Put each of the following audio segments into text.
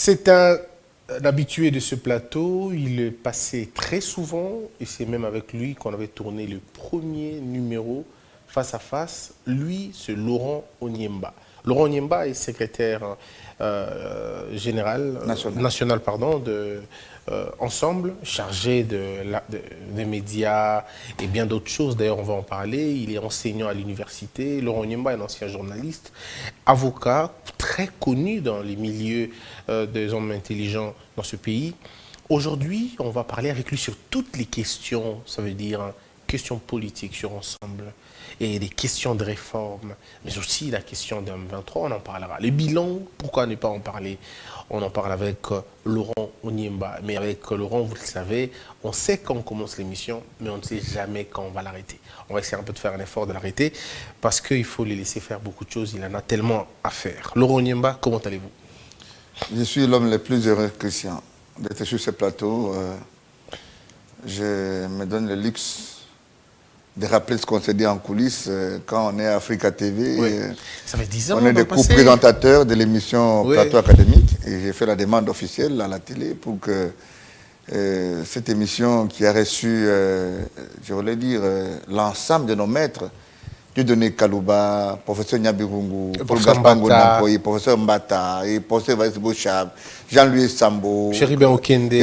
C'est un habitué de ce plateau, il est passé très souvent, et c'est même avec lui qu'on avait tourné le premier numéro face à face. Lui, c'est Laurent Onyemba. Laurent Onyemba est secrétaire général, national de Ensemble, chargé des médias et bien d'autres choses. D'ailleurs, on va en parler. Il est enseignant à l'université. Laurent Onyemba est un ancien journaliste, avocat, très connu dans les milieux des hommes intelligents dans ce pays. Aujourd'hui, on va parler avec lui sur toutes les questions, ça veut dire questions politiques sur Ensemble, et des questions de réforme, mais aussi la question d'un 23, on en parlera. Les bilans, pourquoi ne pas en parler? On en parle avec Laurent Onyemba. Mais avec Laurent, vous le savez, on sait quand on commence l'émission, mais on ne sait jamais quand on va l'arrêter. On va essayer un peu de faire un effort de l'arrêter, parce qu'il faut les laisser faire beaucoup de choses, il en a tellement à faire. Laurent Onyemba, comment allez-vous? Je suis l'homme le plus heureux, Christian, d'être sur ce plateau. Je me donne le luxe de rappeler ce qu'on s'est dit en coulisses quand on est à Africa TV. Oui. Ça fait 10 ans. On est des co-présentateurs de l'émission Plateau Académique et j'ai fait la demande officielle à la télé pour que cette émission qui a reçu, je voulais dire, l'ensemble de nos maîtres, Dieudonné Kalouba, professeur Nyabirungu, Paul Gaspango Nampoy, professeur Mbata, et professeur Vaïs Bouchab, Jean-Louis Sambo, Chéribin Okende,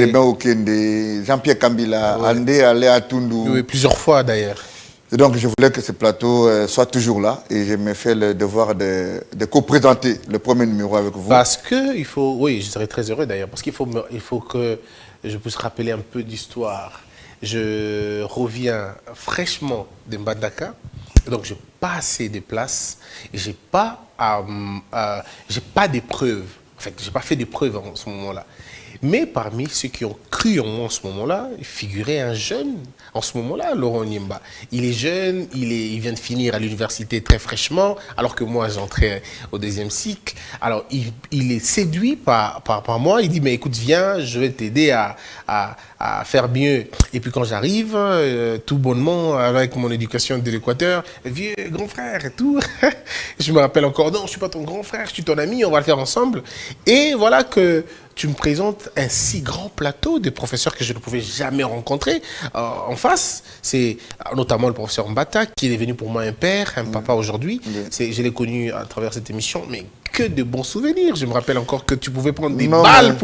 Jean-Pierre Kambila, Andé Aléa Toundou. Oui, plusieurs fois d'ailleurs. Et donc je voulais que ce plateau soit toujours là et je me fais le devoir de co-présenter le premier numéro avec vous. Parce que il faut, oui, je serais très heureux d'ailleurs, parce qu'il faut que je puisse rappeler un peu d'histoire. Je reviens fraîchement de Mbandaka, donc je n'ai pas assez de place, et j'ai pas des preuves. En fait, j'ai pas fait de preuves en ce moment-là. Mais parmi ceux qui ont cru en moi en ce moment-là, il figurait un jeune, en ce moment-là, Laurent Onyemba. Il est jeune, il vient de finir à l'université très fraîchement, alors que moi, j'entrais au deuxième cycle. Alors, il est séduit par moi. Il dit, mais écoute, viens, je vais t'aider à faire mieux. Et puis quand j'arrive, tout bonnement, avec mon éducation de l'Équateur, vieux grand frère et tout, je me rappelle encore, non, je ne suis pas ton grand frère, je suis ton ami, on va le faire ensemble. Et voilà que tu me présentes un si grand plateau de professeurs que je ne pouvais jamais rencontrer en face. C'est notamment le professeur Mbata, qui est devenu pour moi un père, un papa aujourd'hui. Je l'ai connu à travers cette émission, mais que de bons souvenirs. Je me rappelle encore que tu pouvais prendre des balles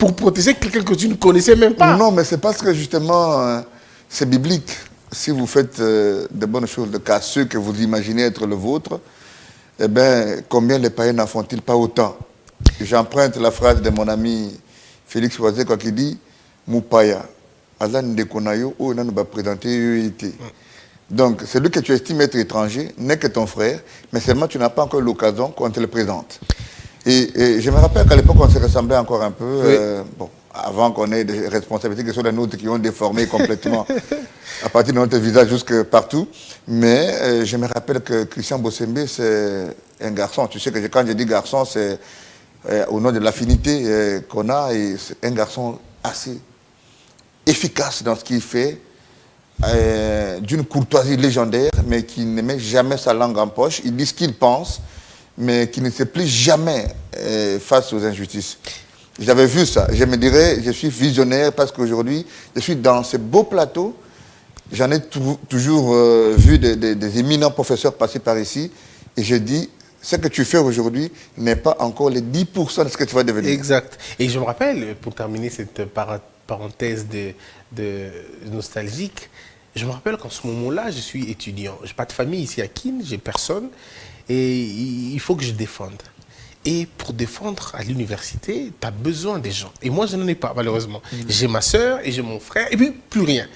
pour protéger quelqu'un que tu ne connaissais même pas. Non, mais c'est parce que justement, c'est biblique. Si vous faites de bonnes choses de cas ceux que vous imaginez être le vôtre, eh bien, combien les païens n'en font-ils pas autant? J'emprunte la phrase de mon ami Félix Oazé qui dit « Moupaya, Allah Ndekonayo, ou n'a pas présenté Donc, celui que tu estimes être étranger n'est que ton frère, mais seulement tu n'as pas encore l'occasion qu'on te le présente. Et je me rappelle qu'à l'époque, on se ressemblait encore un peu, bon, avant qu'on ait des responsabilités qui sont les nôtres qui ont déformé complètement à partir de notre visage jusque partout. Mais je me rappelle que Christian Bossembe, c'est un garçon. Tu sais que quand je dis garçon, c'est au nom de l'affinité qu'on a, et c'est un garçon assez efficace dans ce qu'il fait, d'une courtoisie légendaire, mais qui ne met jamais sa langue en poche. Il dit ce qu'il pense, mais qui ne se plie jamais face aux injustices. J'avais vu ça. Je me dirais, je suis visionnaire parce qu'aujourd'hui, je suis dans ce beau plateau. J'en ai toujours vu des éminents professeurs passer par ici, et je dis, ce que tu fais aujourd'hui n'est pas encore les 10% de ce que tu vas devenir. Exact. Et je me rappelle, pour terminer cette parenthèse de nostalgique, je me rappelle qu'en ce moment-là, je suis étudiant. Je n'ai pas de famille ici à Kin, j'ai personne. Et il faut que je défende. Et pour défendre à l'université, tu as besoin des gens. Et moi, je n'en ai pas, malheureusement. J'ai ma soeur et j'ai mon frère, et puis plus rien.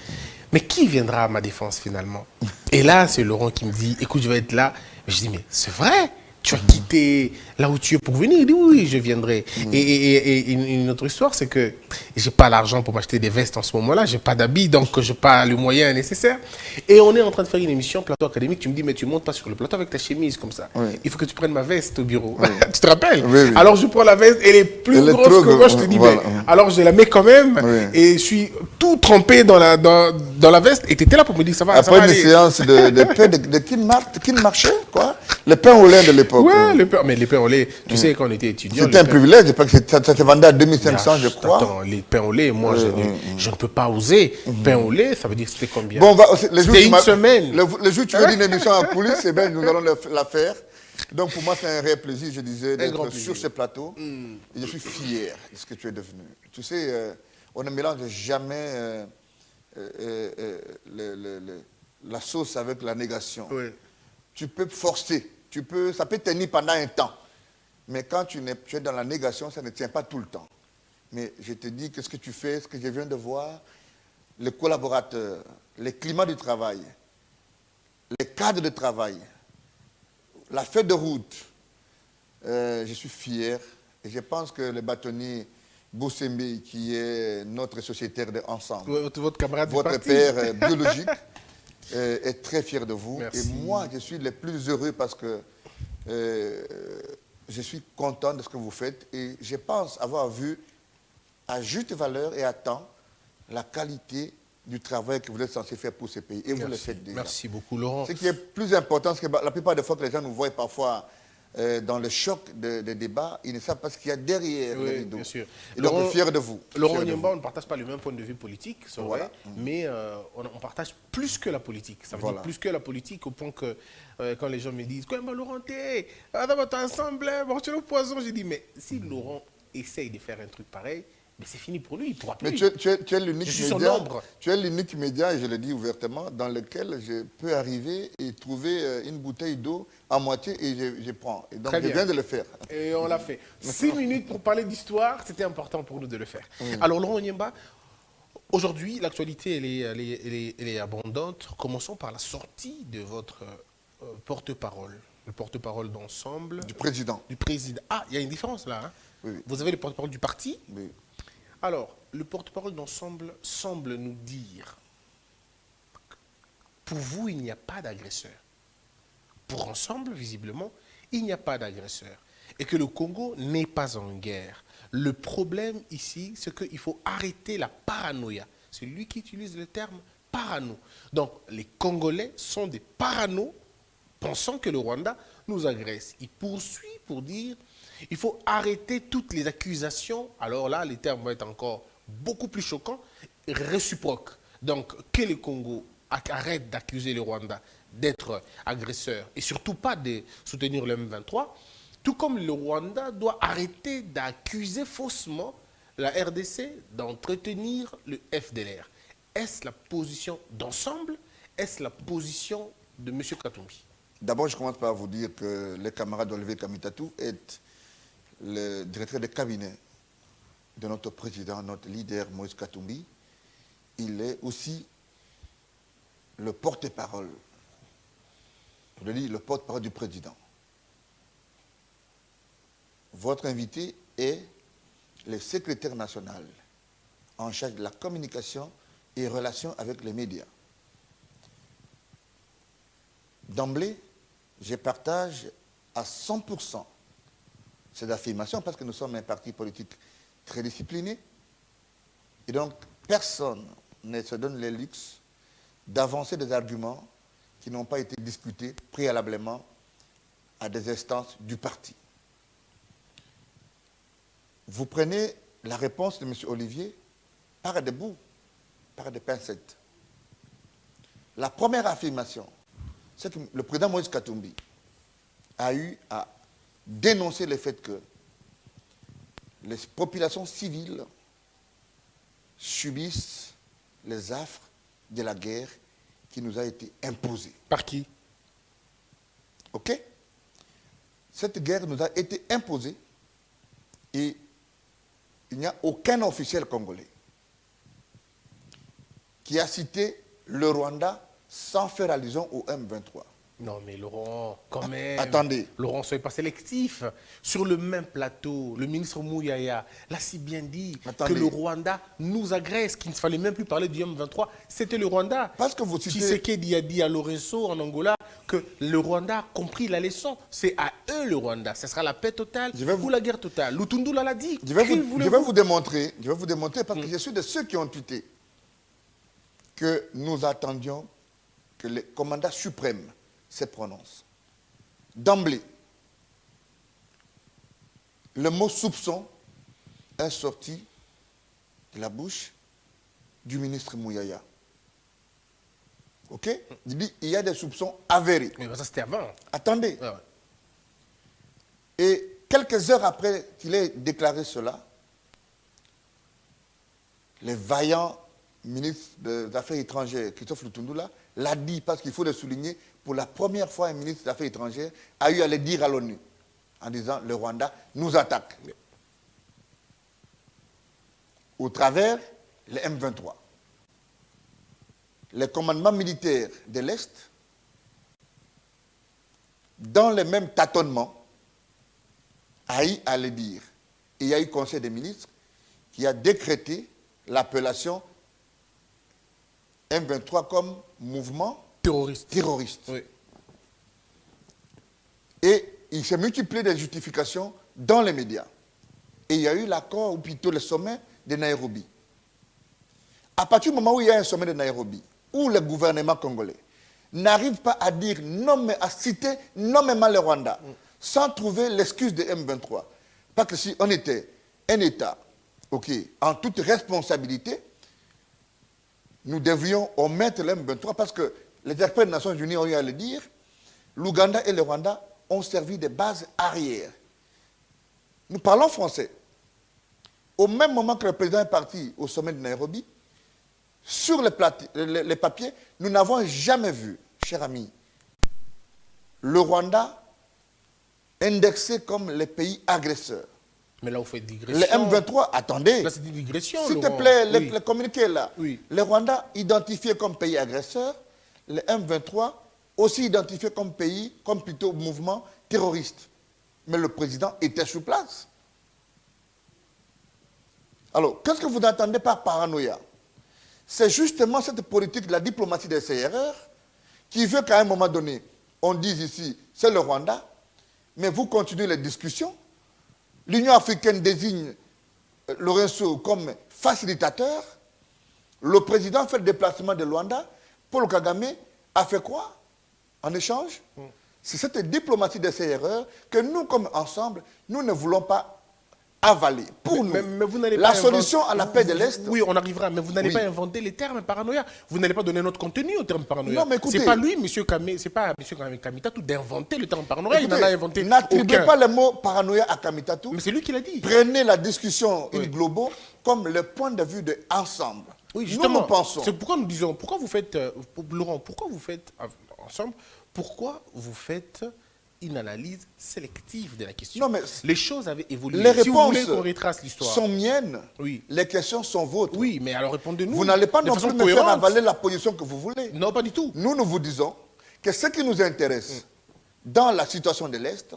Mais qui viendra à ma défense, finalement? Et là, c'est Laurent qui me dit, écoute, je vais être là. Je dis, mais c'est vrai? Tu as quitté là où tu es pour venir? Il dit oui, je viendrai. Et une autre histoire, c'est que j'ai pas l'argent pour m'acheter des vestes en ce moment-là, j'ai pas d'habits, donc je n'ai pas le moyen nécessaire. Et on est en train de faire une émission Plateau Académique. Tu me dis, mais tu montes pas sur le plateau avec ta chemise comme ça. Oui. Il faut que tu prennes ma veste au bureau. Oui. Tu te rappelles? Oui, oui. Alors je prends la veste, elle est plus grosse que moi, je te dis, voilà. Mais alors je la mets quand même, et je suis tout trempé dans la veste. Et tu étais là pour me dire, ça va. Après ça va une séance de pain de qui marchait, quoi? Le pain au lait de l'époque. l'époque. Ouais, mais les pains au lait, tu sais, quand on était étudiant. C'était un privilège, parce que ça se vendait à 2500, je crois. Attends, les pains au lait, moi, je ne peux pas oser. Pain au lait, ça veut dire c'était combien? Bon, c'était une semaine. Le jour où tu veux dire une émission en coulisses, eh bien, nous allons la faire. Donc pour moi, c'est un réel plaisir, je disais, d'être sur ce plateau. Et je suis fier de ce que tu es devenu. Tu sais, on ne mélange jamais la sauce avec la négation. Oui. Tu peux forcer, ça peut tenir pendant un temps. Mais quand tu es dans la négation, ça ne tient pas tout le temps. Mais je te dis que ce que tu fais, ce que je viens de voir, les collaborateurs, les climats du travail, les cadres de travail, la feuille de route, je suis fier. Et je pense que le bâtonnier Boussembe, qui est notre sociétaire de Ensemble, votre camarade votre du parti. père biologique, est très fier de vous. Merci. Et moi, je suis le plus heureux parce que je suis content de ce que vous faites. Et je pense avoir vu à juste valeur et à temps la qualité du travail que vous êtes censé faire pour ce pays. Et vous le faites déjà. Merci beaucoup, Laurent. Ce qui est plus important, c'est que la plupart des fois que les gens nous voient parfois dans le choc des débats, ils ne savent pas ce qu'il y a derrière les rideaux. Bien sûr. Et donc, je suis fier de vous. Laurent Nyemba, on ne partage pas le même point de vue politique, c'est Voilà. vrai, mais on partage plus que la politique. Ça veut dire plus que la politique au point que quand les gens me disent « Quoi, Laurent, t'es dans votre ensemble, bon, tu es le poison », j'ai dit « Mais si Laurent essaye de faire un truc pareil, mais c'est fini pour lui, il ne pourra plus. » Mais tu es l'unique Je suis son média, ombre. tu es l'unique média, et je le dis ouvertement, dans lequel je peux arriver et trouver une bouteille d'eau à moitié et je prends. Et donc, je viens de le faire. Et on l'a fait. 6 minutes pour parler d'histoire, c'était important pour nous de le faire. Alors, Laurent Nyemba, aujourd'hui, l'actualité, elle est abondante. Commençons par la sortie de votre porte-parole. Le porte-parole d'Ensemble. Du président. Du président. Ah, il y a une différence là. Hein? Oui. Vous avez le porte-parole du parti. Oui. Alors, le porte-parole d'Ensemble semble nous dire, pour vous, il n'y a pas d'agresseur. Pour Ensemble, visiblement, il n'y a pas d'agresseur. Et que le Congo n'est pas en guerre. Le problème ici, c'est qu'il faut arrêter la paranoïa. C'est lui qui utilise le terme parano. Donc, les Congolais sont des paranos, pensant que le Rwanda nous agresse. Il poursuit pour dire il faut arrêter toutes les accusations. Alors là, les termes vont être encore beaucoup plus choquants, réciproques. Donc, que le Congo arrête d'accuser le Rwanda d'être agresseur et surtout pas de soutenir le M23, tout comme le Rwanda doit arrêter d'accuser faussement la RDC d'entretenir le FDLR. Est-ce la position d'Ensemble? Est-ce la position de M. Katumbi? D'abord, je commence par vous dire que le camarade Olivier Kamitatou est le directeur de cabinet de notre président, notre leader Moïse Katumbi. Il est aussi le porte-parole, je le dis, le porte-parole du président. Votre invité est le secrétaire national en charge de la communication et relations avec les médias. D'emblée, je partage à 100% cette affirmation parce que nous sommes un parti politique très discipliné. Et donc, personne ne se donne le luxe d'avancer des arguments qui n'ont pas été discutés préalablement à des instances du parti. Vous prenez la réponse de M. Olivier par des bouts, par des pincettes. La première affirmation, c'est que le président Moïse Katumbi a eu à dénoncer le fait que les populations civiles subissent les affres de la guerre qui nous a été imposée. Par qui? Ok? Cette guerre nous a été imposée et il n'y a aucun officiel congolais qui a cité le Rwanda sans faire allusion au M23. Non, mais Laurent, quand même. Attendez. Laurent, soyez pas sélectif. Sur le même plateau, le ministre Mouyaya l'a si bien dit que le Rwanda nous agresse, qu'il ne fallait même plus parler du M23. C'était le Rwanda. Parce que vous citez... Tshisekedi a dit à Lorenzo en Angola que le Rwanda a compris la leçon. C'est à eux le Rwanda. Ce sera la paix totale ou la guerre totale. Lutundula l'a dit. Je vais vous démontrer parce que je suis de ceux qui ont tweeté que nous attendions que le commandant suprême se prononce. D'emblée, le mot soupçon est sorti de la bouche du ministre Mouyaya. Ok? Il dit il y a des soupçons avérés. Mais ça, c'était avant. Attendez. Ouais, ouais. Et quelques heures après qu'il ait déclaré cela, le vaillant ministre des Affaires étrangères, Christophe Lutundula, l'a dit, parce qu'il faut le souligner, pour la première fois, un ministre des Affaires étrangères a eu à le dire à l'ONU, en disant le Rwanda nous attaque. Au travers les M23. Les commandements militaires de l'Est, dans les mêmes tâtonnements, a eu à le dire. Et il y a eu Conseil des ministres qui a décrété l'appellation M23 comme mouvement Terroriste. terroriste. Et il s'est multiplié des justifications dans les médias. Et il y a eu l'accord, ou plutôt le sommet de Nairobi. À partir du moment où il y a un sommet de Nairobi, où le gouvernement congolais n'arrive pas à dire, à citer nommément le Rwanda, sans trouver l'excuse de M23. Parce que si on était un État, en toute responsabilité, nous devions omettre le M23 parce que les experts des Nations Unies ont eu à le dire, l'Ouganda et le Rwanda ont servi de base arrière. Nous parlons français. Au même moment que le président est parti au sommet de Nairobi, sur les papiers, nous n'avons jamais vu, cher ami, le Rwanda indexé comme les pays agresseurs. Mais là, vous faites digression. Le M23, attendez. Là, c'est une digression. S'il te Laurent. plaît, Oui. le communiqué là. Oui. Le Rwanda identifié comme pays agresseur, le M23 aussi identifié comme pays, comme plutôt mouvement terroriste. Mais le président était sur place. Alors, qu'est-ce que vous entendez par paranoïa? C'est justement cette politique de la diplomatie des CRR qui veut qu'à un moment donné, on dise ici, c'est le Rwanda, mais vous continuez les discussions. L'Union africaine désigne Lorenzo comme facilitateur. Le président fait le déplacement de Luanda. Paul Kagame a fait quoi en échange? C'est cette diplomatie de CRR que nous, comme ensemble, nous ne voulons pas avaler. Pour nous, mais vous n'allez la pas solution à la paix de l'Est... Oui, on arrivera, mais vous n'allez Oui. pas inventer les termes paranoïa. Vous n'allez pas donner notre contenu au terme paranoïa. Non, mais écoutez- c'est pas lui, monsieur Kamé, c'est pas monsieur Kamitatu d'inventer le terme paranoïa. Il n'en a inventé N'attribuez aucun. pas le mot paranoïa à Kamitatu. Mais c'est lui qui l'a dit. Prenez la discussion Oui. in globo comme le point de vue de ensemble. Oui, nous, justement. nous pensons. C'est pourquoi nous disons, pourquoi vous faites, Laurent, pourquoi vous faites ensemble, pourquoi vous faites une analyse sélective de la question? Non, mais les choses avaient évolué. Les Si vous réponses voulez qu'on retrace l'histoire. sont miennes. Oui. Les questions sont vôtres. Oui, mais alors répondez-nous. Vous n'allez pas de non façon plus me faire cohérente. avaler la position que vous voulez. Non, pas du tout. Nous, nous vous disons que ce qui nous intéresse dans la situation de l'Est,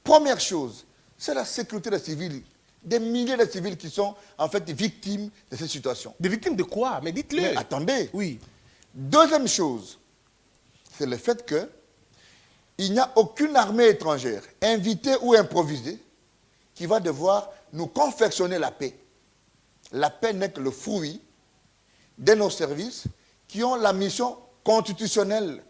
première chose, c'est la sécurité des civils. Des milliers de civils qui sont en fait victimes de cette situation. Des victimes de quoi? Mais dites-le. Mais attendez. Oui. Deuxième chose, c'est le fait que il n'y a aucune armée étrangère, invitée ou improvisée, qui va devoir nous confectionner la paix. La paix n'est que le fruit de nos services qui ont la mission constitutionnelle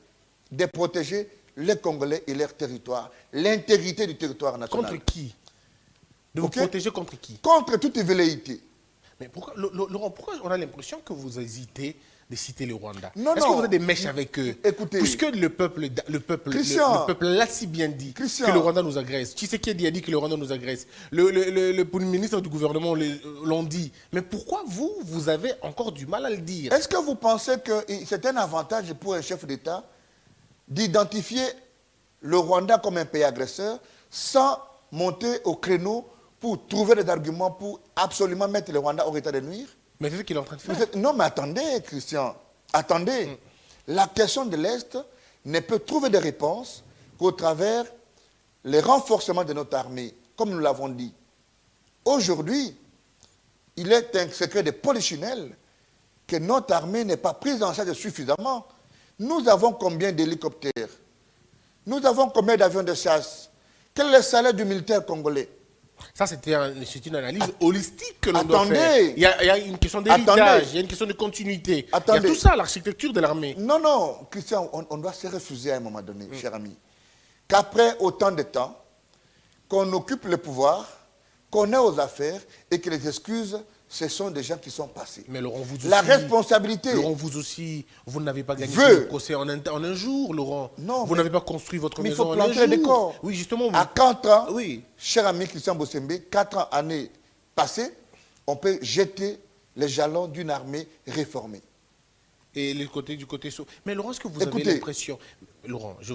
de protéger les Congolais et leur territoire, l'intégrité du territoire national. Contre qui? De vous Ok. protéger contre qui? Contre toute velléité. Mais pourquoi, Laurent, pourquoi on a l'impression que vous hésitez de citer le Rwanda? Non, Est-ce que non. vous avez des mèches avec eux? Écoutez. Puisque le peuple Christian. le peuple l'a si bien dit Christian. que le Rwanda nous agresse. Tshisekedi a dit que le Rwanda nous agresse. Le Premier ministre du gouvernement l'ont dit. Mais pourquoi vous avez encore du mal à le dire? Est-ce que vous pensez que c'est un avantage pour un chef d'État d'identifier le Rwanda comme un pays agresseur sans monter au créneau pour trouver des arguments pour absolument mettre le Rwanda au état de nuire? Mais c'est ce qu'il est en train de faire. Non, mais attendez, Christian. Attendez. La question de l'Est ne peut trouver de réponse qu'au travers les renforcements de notre armée, comme nous l'avons dit. Aujourd'hui, il est un secret de polichinelle que notre armée n'est pas prise en charge suffisamment. Nous avons combien d'hélicoptères? Nous avons combien d'avions de chasse? Quel est le salaire du militaire congolais? Ça, c'est une analyse holistique que l'on doit Attendez. faire. Il y a une question d'héritage, Attendez. il y a une question de continuité. Il y Attendez. a tout ça, l'architecture de l'armée. Non, non, Christian, on doit se refuser à un moment donné, cher ami, qu'après autant de temps, qu'on occupe le pouvoir, qu'on est aux affaires et que les excuses, ce sont des gens qui sont passés. Mais Laurent, vous aussi, la responsabilité... Laurent, vous aussi, vous n'avez pas gagné veut- le procès en un jour, Laurent. Non, vous mais- n'avez pas construit votre mais il maison faut en un planter jour. les décors. Oui, justement. À 4 ans, Oui. cher ami Christian Bossembe, 4 ans, années passées, on peut jeter les jalons d'une armée réformée. Et du côté... Mais Laurent, est-ce que vous Écoutez, avez l'impression... Laurent, je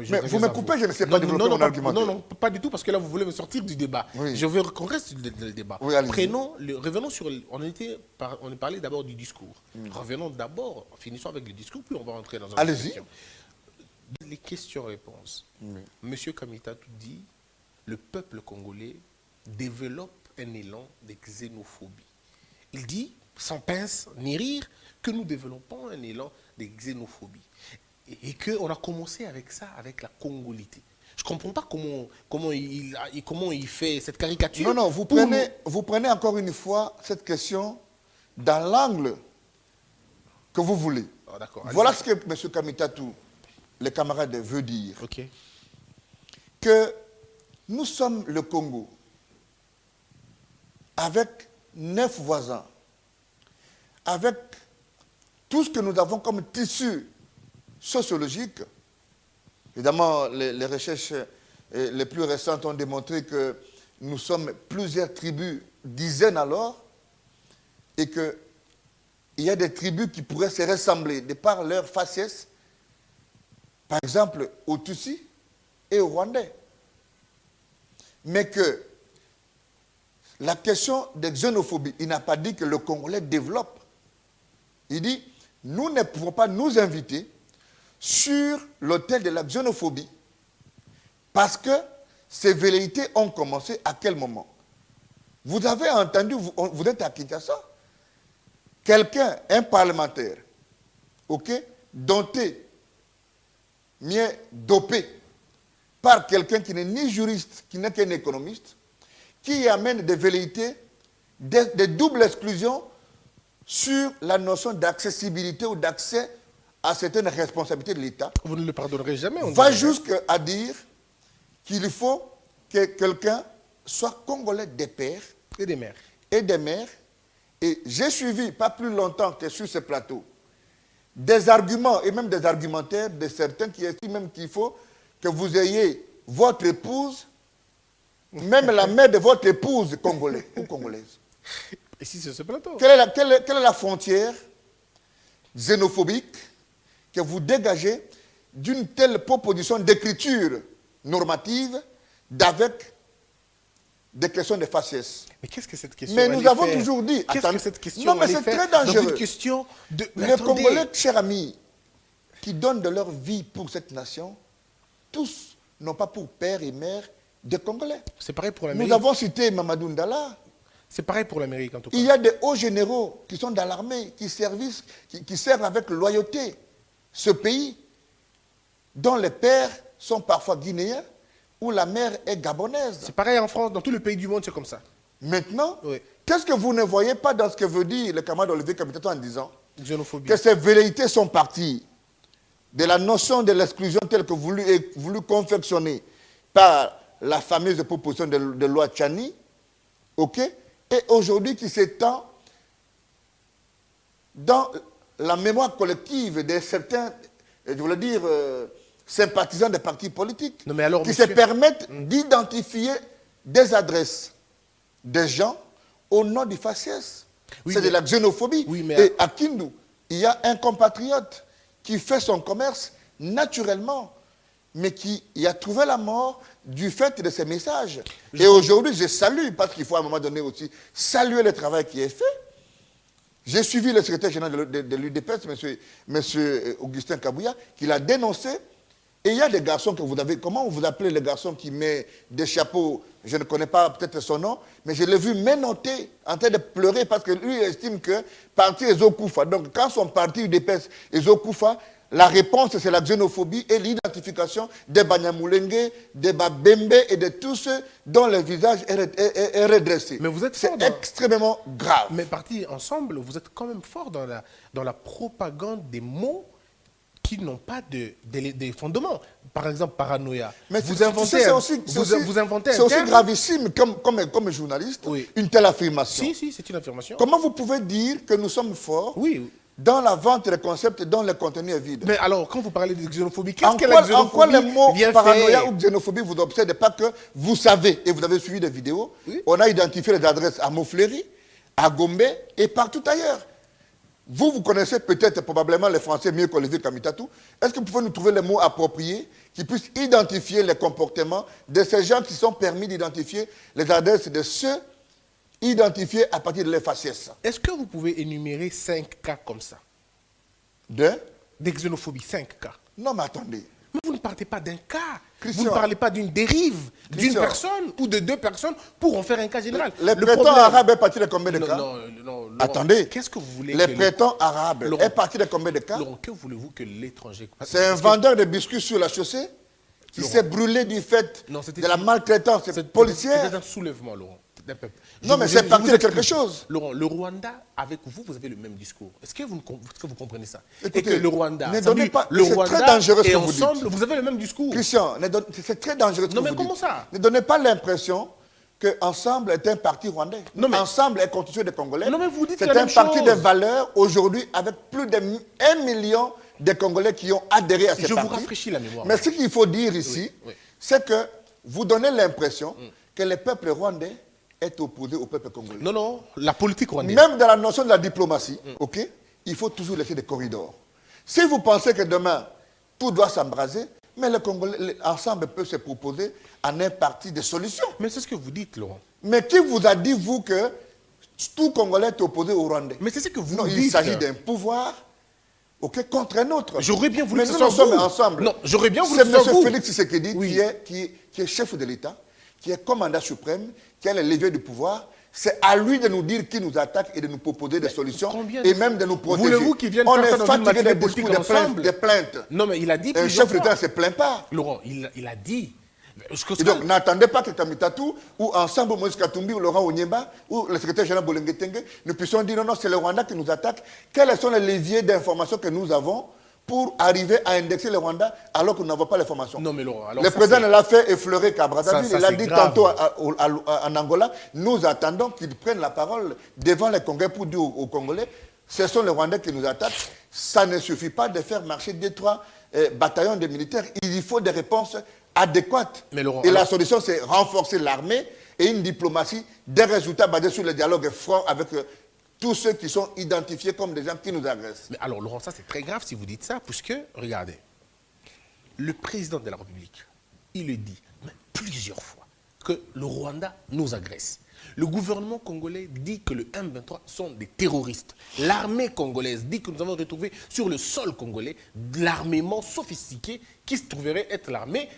mais vous me coupez, je ne sais pas développer mon argumentaire. Non, pas du tout, parce que là, vous voulez me sortir du débat. Oui. Je veux qu'on reste dans le débat. Oui, allez-y. Revenons sur... On est parlé d'abord du discours. Revenons d'abord, finissons avec le discours, puis on va rentrer dans une Allez-y. question. Les questions-réponses. Monsieur Kamitatou dit, le peuple congolais développe un élan de xénophobie. Il dit, sans pince ni rire, que nous développons un élan de xénophobie. Et qu'on a commencé avec ça, avec la congolité. Je ne comprends pas comment il fait cette caricature. Non, vous prenez encore une fois cette question dans l'angle que vous voulez. Ah, d'accord, Voilà ce que M. Kamitatou, les camarades, veut dire. Ok. Que nous sommes le Congo, avec 9 voisins, avec tout ce que nous avons comme tissu sociologique. Évidemment, les recherches les plus récentes ont démontré que nous sommes plusieurs tribus, dizaines alors, et qu'il y a des tribus qui pourraient se ressembler de par leur faciès, par exemple aux Tutsis et aux Rwandais. Mais que la question de xénophobie, il n'a pas dit que le Congolais développe. Il dit, nous ne pouvons pas nous inviter sur l'autel de la xénophobie parce que ces velléités ont commencé à quel moment? Vous avez entendu, vous êtes à Kinshasa, quelqu'un, un parlementaire, ok, dompté, mieux dopé par quelqu'un qui n'est ni juriste, qui n'est qu'un économiste, qui amène des velléités, des doubles exclusions sur la notion d'accessibilité ou d'accès à certaines responsabilités de l'État. Vous ne le pardonnerez jamais. Va jusqu'à dire qu'il faut que quelqu'un soit congolais des pères et des mères. Et des mères. Et j'ai suivi, pas plus longtemps que sur ce plateau, des arguments et même des argumentaires de certains qui estiment même qu'il faut que vous ayez votre épouse, même la mère de votre épouse congolaise ou congolaise. Et si c'est ce plateau? Quelle est la frontière xénophobique que vous dégagez d'une telle proposition d'écriture normative d'avec des questions de faciès? Mais qu'est-ce que cette question? Mais nous avons toujours dit... Qu'est-ce que cette question? Non, mais c'est très dangereux. Dans une question de... Les Congolais, chers amis, qui donnent de leur vie pour cette nation, tous n'ont pas pour père et mère des Congolais. C'est pareil pour l'Amérique. Nous avons cité Mamadou Ndala. C'est pareil pour l'Amérique en tout cas. Il y a des hauts généraux qui sont dans l'armée, qui servent avec loyauté ce pays, dont les pères sont parfois guinéens, ou la mère est gabonaise. C'est pareil en France, dans tout le pays du monde, c'est comme ça. Maintenant, oui. Qu'est-ce que vous ne voyez pas dans ce que veut dire le camarade Olivier Kamitatou en disant Xénophobie. Que ces velléités sont parties de la notion de l'exclusion telle que voulu confectionner par la fameuse proposition de loi Tchani, ok, et aujourd'hui qui s'étend dans la mémoire collective de certains, je voulais dire, sympathisants des partis politiques, non, mais alors, qui monsieur... se permettent d'identifier des adresses des gens au nom du faciès. Oui, c'est de la xénophobie. Oui, mais... Et à Kindu, il y a un compatriote qui fait son commerce naturellement, mais qui a trouvé la mort du fait de ces messages. Et aujourd'hui, je salue, parce qu'il faut à un moment donné aussi saluer le travail qui est fait. J'ai suivi le secrétaire général de l'UDPS, M. Augustin Kabouya, qui l'a dénoncé. Et il y a des garçons que vous avez... Comment vous appelez le garçon qui met des chapeaux? Je ne connais pas peut-être son nom, mais je l'ai vu ménoter, en train de pleurer, parce que lui estime que parti Ezokoufa. Donc quand son parti UDPS Ezokoufa, la réponse c'est la xénophobie et l'identification des Banyamulenge, des Babembe et de tous ceux dont le visage est redressé. Mais vous êtes c'est extrêmement grave. Mais partis ensemble, vous êtes quand même fort dans la propagande des mots qui n'ont pas de fondements. Par exemple, paranoïa. Mais Vous tu sais, inventez, vous inventez c'est un aussi terme. gravissime comme journaliste, Oui. une telle affirmation. Si, c'est une affirmation. Comment vous pouvez dire que nous sommes forts Oui. dans la vente des concepts dont le contenu est vide? Mais alors, quand vous parlez de xénophobie, En qu'est-ce que la quoi, en quoi xénophobie les mots vient paranoïa faire? ou xénophobie vous obsèdent? Pas que vous savez, et vous avez suivi des vidéos, Oui. on a identifié les adresses à Montfléry, à Gombe et partout ailleurs. Vous connaissez peut-être probablement les Français mieux qu'Olivier Kamitatou. Est-ce que vous pouvez nous trouver les mots appropriés qui puissent identifier les comportements de ces gens qui sont permis d'identifier les adresses de ceux identifiés à partir de leur faciès? Est-ce que vous pouvez énumérer 5 cas comme ça? De D'xénophobie, 5 cas. Non, mais attendez. Mais vous ne partez pas d'un cas. Christian. Vous ne parlez pas d'une dérive d'une Christian. personne ou de 2 personnes pour en faire un cas général. Les Le prétends problème- arabes est parti de combien de Non, cas? non, Laurent, Attendez. Qu'est-ce que vous voulez Les que prétends arabes Laurent. est parti de combien de cas? Laurent, que voulez-vous que l'étranger... C'est un Parce que- vendeur de biscuits sur la chaussée qui Laurent. s'est brûlé du fait Non, c'était- de la maltraitance C'était policière. un soulèvement, Laurent, d'un peuple. Non, mais c'est parti vous de quelque explique. chose. Laurent, le Rwanda, avec vous, vous avez le même discours. Est-ce que vous comprenez ça? Écoutez, Et que le Rwanda, ne ça donnez veut dire pas- le c'est très Rwanda dangereux ce et que vous dites. ensemble, vous avez le même discours. Christian, c'est très dangereux ce Non, que mais vous comment dites. ça? Ne donnez pas l'impression que Ensemble est un parti rwandais. Non, mais- Ensemble est constitué de Congolais. Non, mais vous dites c'est la un même parti chose. de valeurs aujourd'hui avec plus de 1 million de Congolais qui ont adhéré à ce Je parti. vous rafraîchis la mémoire. Mais ce qu'il faut dire ici, Oui. c'est que vous donnez l'impression que le peuple rwandais est opposé au peuple congolais. Non, la politique rwandaise. Même dans la notion de la diplomatie, ok, il faut toujours laisser des corridors. Si vous pensez que demain, tout doit s'embraser, mais le Congolais, ensemble peut se proposer en un parti de solutions. Mais c'est ce que vous dites, Laurent. Mais qui vous a dit, vous, que tout Congolais est opposé au Rwandais? Mais c'est ce que vous Non, dites. il s'agit d'un pouvoir, ok, contre un autre. J'aurais bien voulu Mais que nous, ce nous soit sommes vous. ensemble. Non, j'aurais bien voulu C'est que ce soit M. vous. Félix Tshisekedi Oui. qui est chef de l'État, qui est commandant suprême, qui a le levier du pouvoir. C'est à lui de nous dire qui nous attaque et de nous proposer des solutions combien et de- même de nous protéger. Voulez-vous qu'il vienne On faire est ça dans une fatigué matinée des politique discours, ensemble? des plaintes. Non, mais il a dit Un plusieurs chef d'État fois. ne se plaint pas. Laurent, il a dit. Et donc, n'attendez pas que Kamitatou ou ensemble Moïse Katumbi ou Laurent Onyemba ou le secrétaire général Bolengetenge, nous puissions dire non, c'est le Rwanda qui nous attaque. Quels sont les leviers d'information que nous avons pour arriver à indexer le Rwanda alors que nous n'avons pas l'information? Non, mais Laurent, alors Le ça, président c'est- ne l'a fait effleurer qu'à Brazzaville. Ça, Il a c'est dit grave. tantôt en Angola, nous attendons qu'ils prennent la parole devant les Congolais pour dire aux Congolais, ce sont les Rwandais qui nous attaquent. Ça ne suffit pas de faire marcher 2-3 bataillons de militaires. Il faut des réponses adéquates. Mais Laurent, et la alors- solution, c'est renforcer l'armée et une diplomatie, des résultats basés sur le dialogue franc avec tous ceux qui sont identifiés comme des gens qui nous agressent. Mais alors, Laurent, ça c'est très grave si vous dites ça, puisque, regardez, le président de la République, il le dit mais plusieurs fois, que le Rwanda nous agresse. Le gouvernement congolais dit que le M23 sont des terroristes. L'armée congolaise dit que nous avons retrouvé sur le sol congolais de l'armement sophistiqué qui se trouverait être l'armée,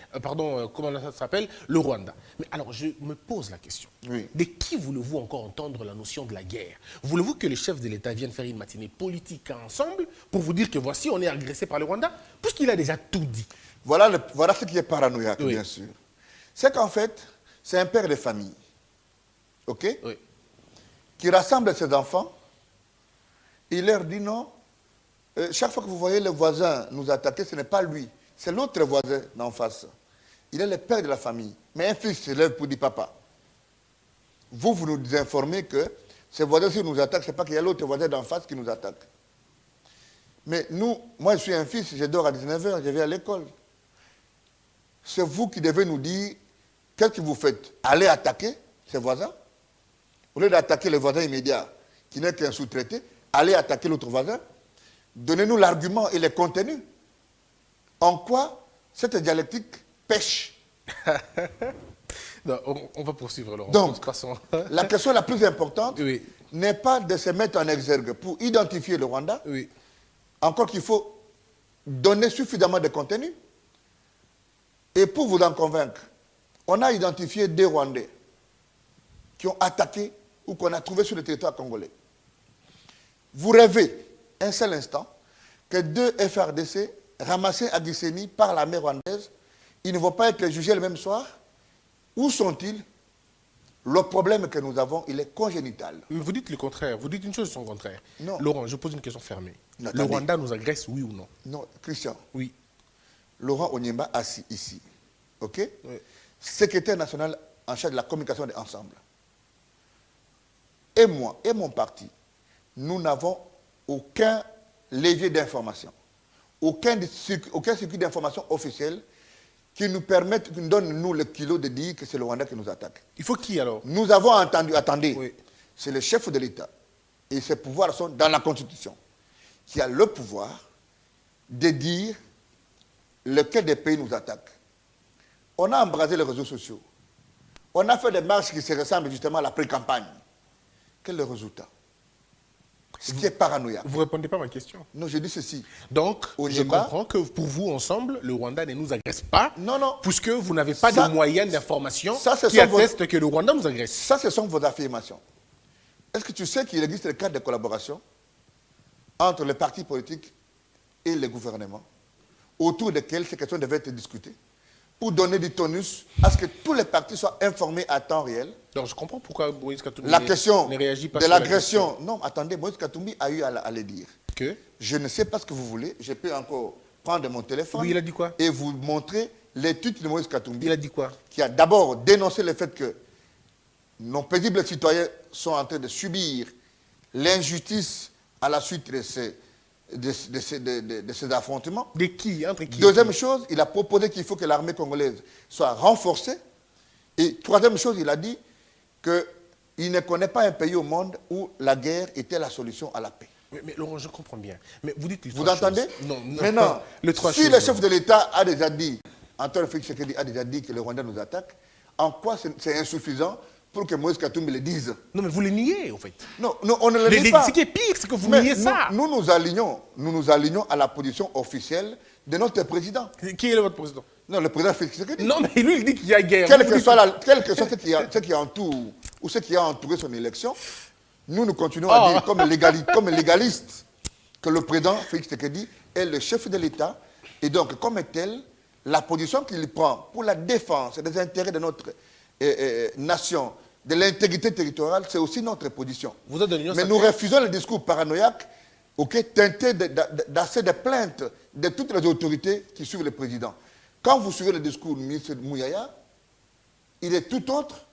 comment ça s'appelle, le Rwanda. Mais alors, je me pose la question. Oui. De qui voulez-vous encore entendre la notion de la guerre? Voulez-vous que le chef de l'État vienne faire une matinée politique ensemble pour vous dire que voici, on est agressé par le Rwanda? Puisqu'il a déjà tout dit. Voilà ce qui est paranoïaque, Oui. bien sûr. C'est qu'en fait, c'est un père de famille, ok, Oui. qui rassemble ses enfants. Il leur dit non, chaque fois que vous voyez le voisin nous attaquer, ce n'est pas lui, c'est l'autre voisin d'en face. Il est le père de la famille. Mais un fils se lève pour dire papa. Vous nous informez que ce voisin, s'il nous attaque, ce n'est pas qu'il y a l'autre voisin d'en face qui nous attaque. Mais nous, moi je suis un fils, je dors à 19h, je vais à l'école. C'est vous qui devez nous dire qu'est-ce que vous faites. Allez attaquer ses voisins. Au lieu d'attaquer le voisin immédiat, qui n'est qu'un sous-traité, allez attaquer l'autre voisin. Donnez-nous l'argument et le contenu. En quoi cette dialectique pêche? Non, on va poursuivre, Laurent. Donc, de toute façon. La question la plus importante Oui. n'est pas de se mettre en exergue pour identifier le Rwanda, Oui. encore qu'il faut donner suffisamment de contenu. Et pour vous en convaincre, on a identifié 2 Rwandais qui ont attaqué ou qu'on a trouvé sur le territoire congolais. Vous rêvez un seul instant que 2 FRDC ramassés à Gisenyi par l'armée rwandaise, ils ne vont pas être jugés le même soir? Où sont-ils? Le problème que nous avons, il est congénital. Mais vous dites le contraire. Vous dites une chose son contraire. Non. Laurent, je pose une question fermée. Non, Le attendez. Rwanda nous agresse, oui ou non? Non, Christian, Oui. Laurent Onyemba assis ici, ok? Oui. Secrétaire national en charge de la communication de Ensemble. Et moi, et mon parti, nous n'avons aucun levier d'information, aucun circuit d'information officiel qui nous permette, qui nous donne, nous, le kilo de dire que c'est le Rwanda qui nous attaque. Il faut qui alors? Nous avons entendu, attendez, Oui. c'est le chef de l'État, et ses pouvoirs sont dans la Constitution, qui a le pouvoir de dire lequel des pays nous attaque. On a embrasé les réseaux sociaux. On a fait des marches qui se ressemblent justement à la pré-campagne. Quel est le résultat? Ce qui est paranoïaque. Vous ne répondez pas à ma question. Non, je dis ceci. Donc, je Onyemba, comprends que pour vous, ensemble, le Rwanda ne nous agresse pas. Non, non. Puisque vous n'avez pas Ça- de moyens d'information ça, ce qui sont vos- attestent que le Rwanda nous agresse. ça, ce sont vos affirmations. Est-ce que tu sais qu'il existe des cadres de collaboration entre les partis politiques et les gouvernements, autour desquels ces questions devaient être discutées, pour donner du tonus à ce que tous les partis soient informés à temps réel? Donc, je comprends pourquoi Moïse Katumbi La question ne réagit pas de sur la l'agression. Non, attendez, Moïse Katumbi a eu à le dire. question. Que Je ne sais pas ce que vous voulez. Je peux encore prendre mon téléphone Oui, il a dit quoi? et vous montrer les tweets de Moïse Katumbi, Il a dit quoi? qui a d'abord dénoncé le fait que nos paisibles citoyens sont en train de subir l'injustice à la suite de ces affrontements. De qui? Entre qui? Deuxième chose, il a proposé qu'il faut que l'armée congolaise soit renforcée. Et troisième chose, il a dit qu'il ne connaît pas un pays au monde où la guerre était la solution à la paix. Mais Laurent, je comprends bien. Mais vous dites les Vous trois entendez? choses. Non, non. Maintenant, Les trois si choses, le chef non. de l'État a déjà dit, Antoine Félix Tshisekedi a déjà dit que le Rwanda nous attaque, en quoi c'est insuffisant pour que Moïse Katumbi le dise? Non, mais vous le niez, en fait. Non, on ne le nie pas. Ce qui est pire, c'est que vous Mais niez ça. nous nous alignons à la position officielle de notre président. Qui est votre président? Non, le président Félix Tshisekedi. Non, mais lui, il dit qu'il y a guerre. Quel Vous que dites- soit ce qui entoure ou ce qui a entouré son élection, nous continuons à dire comme légaliste que le président Félix Tshisekedi est le chef de l'État et donc comme tel, la position qu'il prend pour la défense des intérêts de notre nation, de l'intégrité territoriale, c'est aussi notre position. Vous êtes de l'Union Mais nous refusons le discours paranoïaque, teinté d'assez de plaintes de toutes les autorités qui suivent le président. Quand vous suivez le discours du ministre Mouyaya, il est tout autre.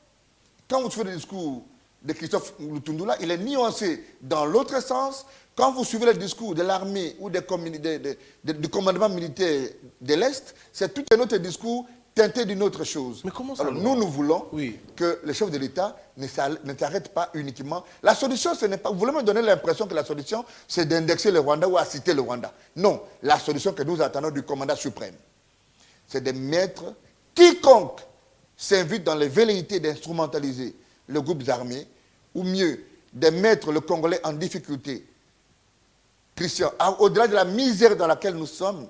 Quand vous suivez le discours de Christophe Lutundula, il est nuancé dans l'autre sens. Quand vous suivez le discours de l'armée ou du commandement militaire de l'Est, c'est tout un autre discours teinté d'une autre chose. Mais comment ça, Alors, Laurent? nous voulons Oui. que le chef de l'État ne s'arrête pas uniquement. La solution, ce n'est pas... Vous voulez me donner l'impression que la solution, c'est d'indexer le Rwanda ou à citer le Rwanda. Non, la solution que nous attendons du commandant suprême, c'est de mettre quiconque s'invite dans les velléités d'instrumentaliser le groupe armé, ou mieux, de mettre le Congolais en difficulté. Christian, au-delà de la misère dans laquelle nous sommes,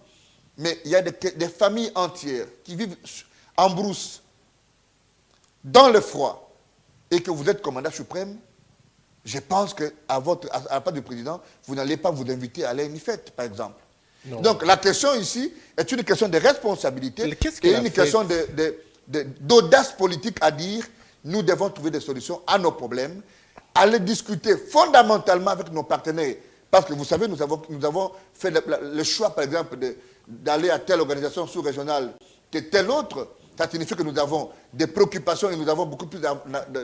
mais il y a des familles entières qui vivent en brousse, dans le froid, et que vous êtes commandant suprême, je pense qu'à la part du président, vous n'allez pas vous inviter à aller à une fête, par exemple. Non. Donc la question ici est une question de responsabilité Mais qu'est-ce et qu'elle a une fait? question d'audace politique à dire nous devons trouver des solutions à nos problèmes, aller discuter fondamentalement avec nos partenaires. Parce que vous savez, nous avons fait le choix, par exemple, d'aller à telle organisation sous-régionale que telle autre. Ça signifie que nous avons des préoccupations et nous avons beaucoup plus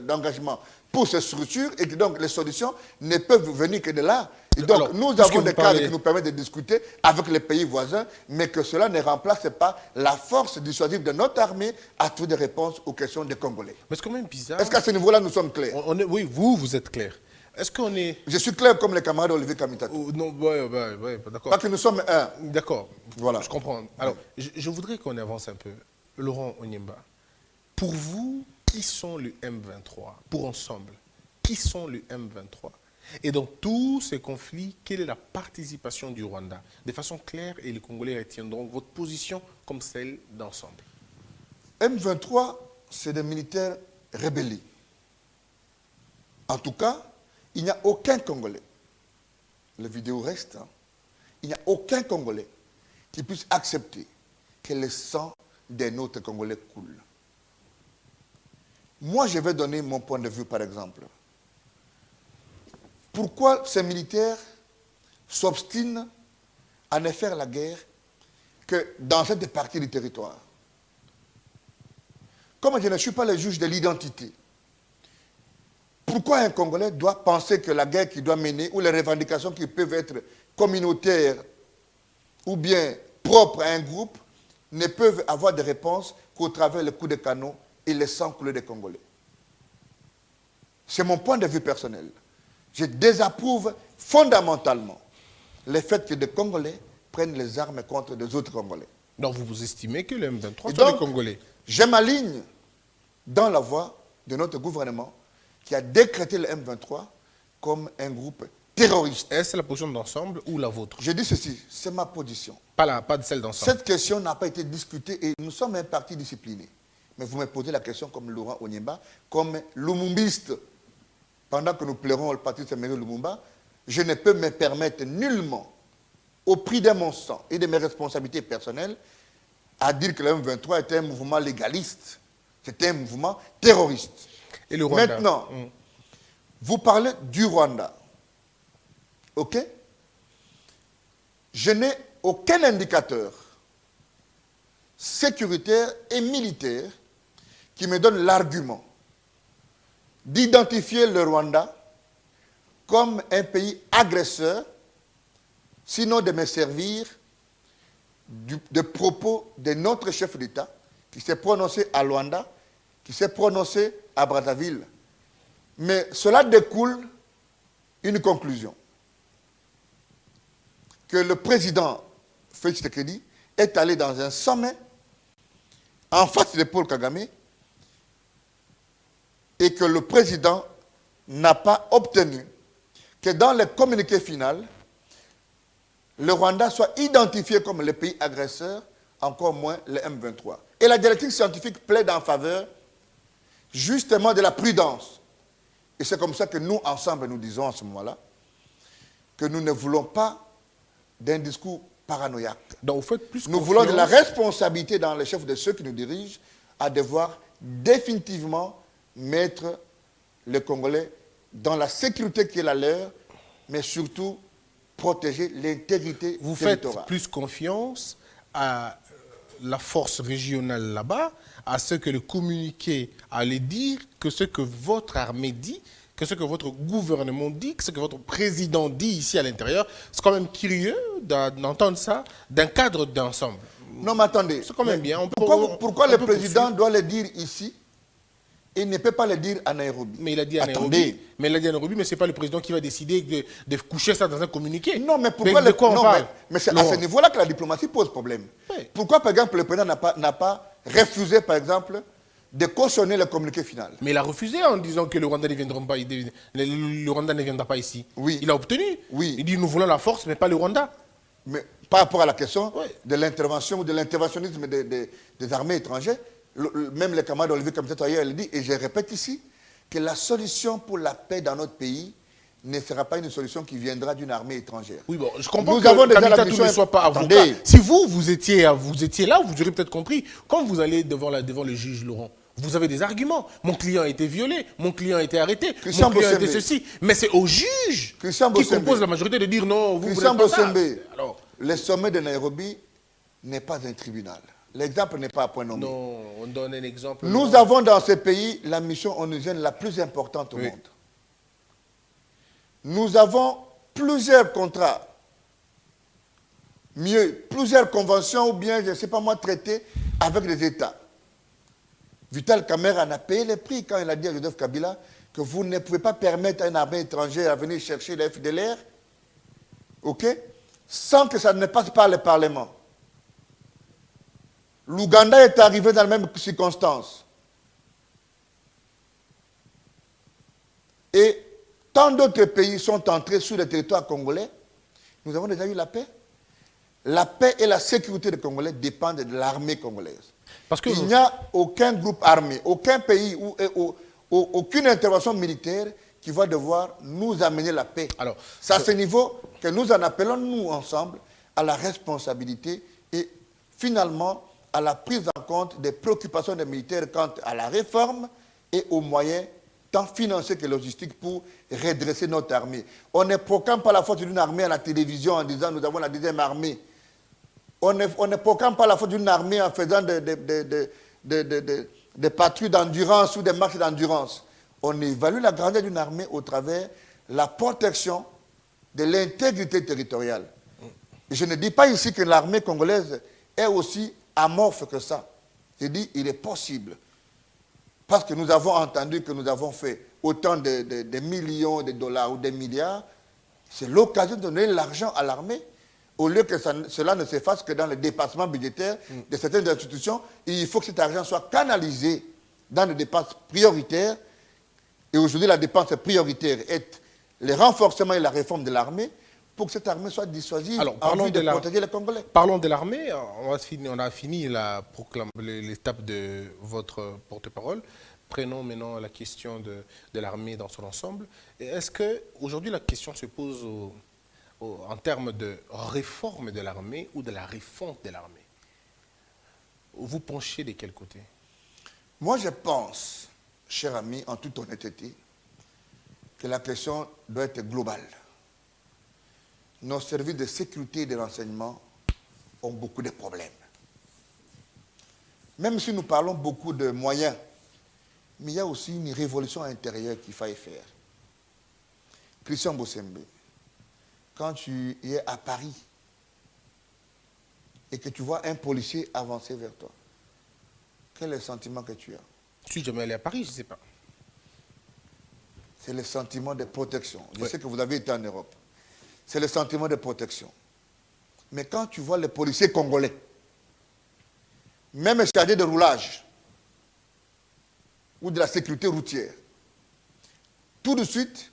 d'engagement pour ces structures et que donc les solutions ne peuvent venir que de là. Et donc Alors, nous puisque avons vous des parlez- cadres qui nous permettent de discuter avec les pays voisins, mais que cela ne remplace pas la force dissuasive de notre armée à trouver des réponses aux questions des Congolais. Mais c'est quand même bizarre. Est-ce qu'à ce niveau-là, nous sommes clairs? Oui, vous êtes clair. Est-ce qu'on est... Je suis clair comme les camarades d'Olivier Kamitatu. Oh, non, ouais, d'accord. Parce que nous sommes un. D'accord. Voilà. Je comprends. Alors, je voudrais qu'on avance un peu. Laurent Onyemba, pour vous, qui sont le M23? Pour ensemble, qui sont le M23? Et dans tous ces conflits, quelle est la participation du Rwanda? De façon claire, et les Congolais retiendront votre position comme celle d'ensemble. M23, c'est des militaires rébellis. En tout cas, il n'y a aucun Congolais, la vidéo reste, hein, il n'y a aucun Congolais qui puisse accepter que le sang des nôtres Congolais coule. Moi, je vais donner mon point de vue, par exemple. Pourquoi ces militaires s'obstinent à ne faire la guerre que dans cette partie du territoire? Comme je ne suis pas le juge de l'identité, pourquoi un Congolais doit penser que la guerre qu'il doit mener ou les revendications qui peuvent être communautaires ou bien propres à un groupe ne peuvent avoir de réponse qu'au travers le coup de canon et le sang coulé des Congolais? C'est mon point de vue personnel. Je désapprouve fondamentalement le fait que des Congolais prennent les armes contre des autres Congolais. Donc vous estimez que le M23 Et sont des donc, Congolais? Je m'aligne dans la voie de notre gouvernement qui a décrété le M23 comme un groupe terroriste. Est-ce la position d'ensemble ou la vôtre? Je dis ceci, c'est ma position. Pas celle d'ensemble. Cette question n'a pas été discutée et nous sommes un parti discipliné. Mais vous me posez la question comme Laurent Onyemba, comme lumumbiste. Pendant que nous pleurons le parti de Lumumba, je ne peux me permettre nullement, au prix de mon sang et de mes responsabilités personnelles, à dire que le M23 était un mouvement légaliste. C'était un mouvement terroriste. Et le Rwanda? Maintenant, vous parlez du Rwanda. OK? Je n'ai aucun indicateur sécuritaire et militaire qui me donne l'argument d'identifier le Rwanda comme un pays agresseur, sinon de me servir de propos de notre chef d'État qui s'est prononcé à Luanda, qui s'est prononcé à Brazzaville. Mais cela découle une conclusion. Que le président Félix Tshisekedi est allé dans un sommet en face de Paul Kagame et que le président n'a pas obtenu que dans le communiqué final, le Rwanda soit identifié comme le pays agresseur, encore moins le M23. Et la dialectique scientifique plaide en faveur justement de la prudence. Et c'est comme ça que nous, ensemble, nous disons à ce moment-là que nous ne voulons pas d'un discours paranoïaque. Donc vous faites plus Nous confiance. voulons de la responsabilité dans les chefs de ceux qui nous dirigent à devoir définitivement mettre les Congolais dans la sécurité qui est la leur, mais surtout protéger l'intégrité Vous territoriale. faites plus confiance à la force régionale là-bas, à ce que le communiqué allait dire, que ce que votre armée dit, que ce que votre gouvernement dit, que ce que votre président dit ici à l'intérieur. C'est quand même curieux d'entendre ça d'un cadre d'ensemble. Non, mais attendez. C'est quand même bien. Pourquoi le président doit le dire ici et il ne peut pas le dire à Nairobi? Mais il a dit à Nairobi. Mais il a dit à Nairobi, mais ce n'est pas le président qui va décider de coucher ça dans un communiqué. Non, mais pourquoi de quoi on parle? mais c'est à ce niveau-là que la diplomatie pose problème. Oui. Pourquoi, par exemple, le président n'a pas refusé, par exemple, de cautionner le communiqué final? Mais il a refusé en disant que le Rwanda ne viendra pas, le Rwanda ne viendra pas ici. Oui. Il a obtenu. Oui. Il dit nous voulons la force, mais pas le Rwanda. Mais par rapport à la question Oui. de l'intervention ou de l'interventionnisme des armées étrangères, même les camarades Olivier Kamiteto ailleurs, il dit, et je répète ici, que la solution pour la paix dans notre pays ne sera pas une solution qui viendra d'une armée étrangère. Oui, bon, je comprends Nous que avons déjà la Kamiteto mission- ne soit pas avocat. Attendez. Si vous étiez là, vous aurez peut-être compris. Quand vous allez devant le juge Laurent, vous avez des arguments. Mon client a été violé, mon client a été arrêté, Christian mon client a été Bossembe. ceci. Mais c'est au juge Christian qui Bossembe. compose la majorité de dire non, vous Christian voulez pas ça. Bossembe, Alors, le sommet de Nairobi n'est pas un tribunal. L'exemple n'est pas à point nommé. non, on donne un exemple. Nous non. avons dans ce pays la mission onusienne la plus importante au Oui. monde. Nous avons plusieurs contrats, mieux, plusieurs conventions ou bien, je ne sais pas moi, traités avec les États. Vital Kamerhe en a payé le prix quand il a dit à Joseph Kabila que vous ne pouvez pas permettre à une armée étrangère à venir chercher les FDLR, ok, sans que ça ne passe par le Parlement. L'Ouganda est arrivé dans les mêmes circonstances. Et tant d'autres pays sont entrés sur le territoire congolais. Nous avons déjà eu la paix. La paix et la sécurité des Congolais dépendent de l'armée congolaise. Parce que Il n'y a aucun groupe armé, aucun pays ou aucune intervention militaire qui va devoir nous amener la paix. Alors, c'est à ce niveau que nous en appelons, nous ensemble, à la responsabilité et finalement à la prise en compte des préoccupations des militaires quant à la réforme et aux moyens tant financiers que logistiques pour redresser notre armée. On ne proclame pas la force d'une armée à la télévision en disant nous avons la deuxième armée. On ne proclame pas la force d'une armée en faisant des patrouilles d'endurance ou des marches d'endurance. On évalue la grandeur d'une armée au travers de la protection de l'intégrité territoriale. Et je ne dis pas ici que l'armée congolaise est aussi amorphe que ça. Je dis qu'il est possible. Parce que nous avons entendu que nous avons fait autant de millions de dollars ou des milliards. C'est l'occasion de donner l'argent à l'armée. Au lieu que cela ne se fasse que dans le dépassement budgétaire de certaines institutions, il faut que cet argent soit canalisé dans les dépenses prioritaires. Et aujourd'hui, la dépense prioritaire est le renforcement et la réforme de l'armée pour que cette armée soit dissuasive en vue de protéger les Congolais. Parlons de l'armée. On a fini l'étape de votre porte-parole. Prenons maintenant la question de l'armée dans son ensemble. Est-ce qu'aujourd'hui, la question se pose en termes de réforme de l'armée ou de la refonte de l'armée? Vous penchez de quel côté? Moi, je pense, cher ami, en toute honnêteté, que la question doit être globale. Nos services de sécurité et de renseignement ont beaucoup de problèmes. Même si nous parlons beaucoup de moyens, mais il y a aussi une révolution intérieure qu'il faille faire. Christian Bossembe, quand tu es à Paris et que tu vois un policier avancer vers toi, quel est le sentiment que tu as? Je suis jamais allé à Paris, je ne sais pas. C'est le sentiment de protection. Je sais que vous avez été en Europe. C'est le sentiment de protection. Mais quand tu vois les policiers congolais, même chargés de roulage ou de la sécurité routière, tout de suite,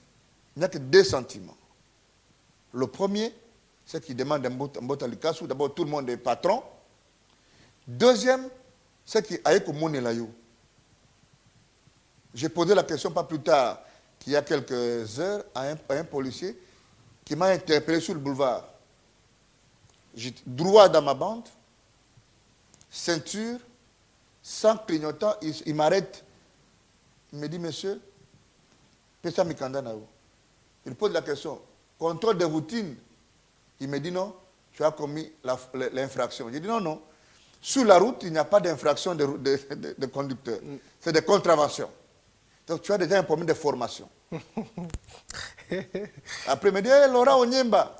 il n'y a que deux sentiments. Le premier, c'est qu'ils demandent un botalikasu. D'abord, tout le monde est patron. Deuxième, c'est qu'il y a comme mon élayo. J'ai posé la question pas plus tard qu'il y a quelques heures à un policier qui m'a interpellé sur le boulevard. J'ai droit dans ma bande, ceinture, sans clignotant, il m'arrête. Il me dit, monsieur, Pesa Mikanda Nao. Il pose la question, contrôle de routine. Il me dit, non, tu as commis l'infraction. J'ai dit, non, non. Sur la route, il n'y a pas d'infraction de conducteur. C'est des contraventions. Donc tu as déjà un problème de formation. Après, il me dit, hey, Laurent Onyemba.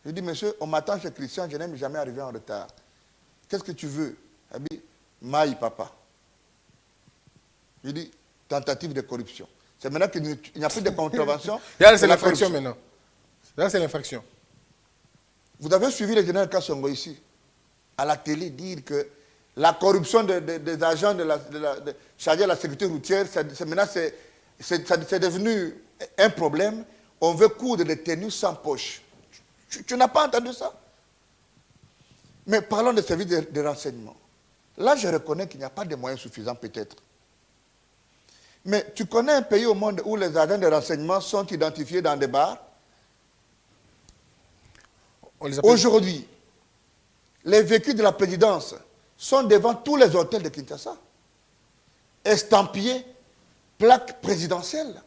Je dis, monsieur, on m'attend chez Christian, je n'aime jamais arriver en retard. Qu'est-ce que tu veux? Il dit, maï, papa. Je dis, tentative de corruption. C'est maintenant qu'il n'y a plus de contravention. Là, c'est l'infraction maintenant. Là, c'est l'infraction. Vous avez suivi le général Kassongo ici, à la télé, dire que la corruption des agents chargés de la sécurité routière, maintenant, c'est devenu un problème. On veut coudre des tenues sans poche. Tu n'as pas entendu ça? Mais parlons des services de renseignement. Là, je reconnais qu'il n'y a pas de moyens suffisants peut-être. Mais tu connais un pays au monde où les agents de renseignement sont identifiés dans des bars? Aujourd'hui, les véhicules de la présidence sont devant tous les hôtels de Kinshasa, estampillés, plaque présidentielle.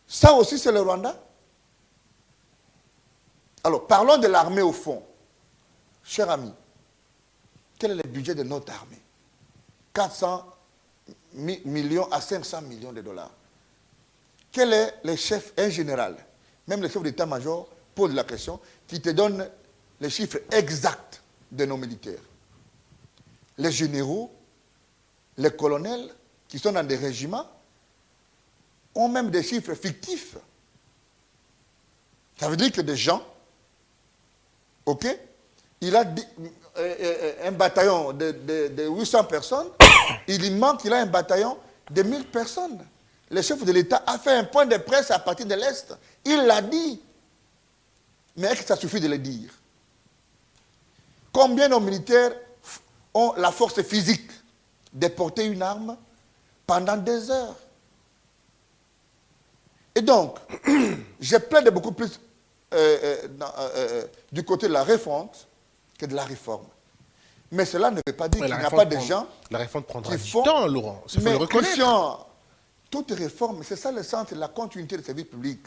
Ça aussi, c'est le Rwanda. Alors, parlons de l'armée au fond. Cher ami, quel est le budget de notre armée? 400 millions à 500 millions de dollars. Quel est le chef, un général, même le chef d'état-major pose la question, qui te donne les chiffres exacts de nos militaires. Les généraux, les colonels qui sont dans des régiments ont même des chiffres fictifs. Ça veut dire que des gens, ok, il a un bataillon de 800 personnes, il manque, il a un bataillon de 1000 personnes. Le chef de l'État a fait un point de presse à partir de l'Est. Il l'a dit. Mais est-ce que ça suffit de le dire? Combien nos militaires ont la force physique de porter une arme pendant des heures? Et donc, je plaide beaucoup plus du côté de la refonte que de la réforme. Mais cela ne veut pas dire Ouais, qu'il n'y a pas de gens la réforme prendra qui du font... temps, Laurent. Il faut Mais le reconnaître. Christian, toute réforme, c'est ça le sens de la continuité des services publics.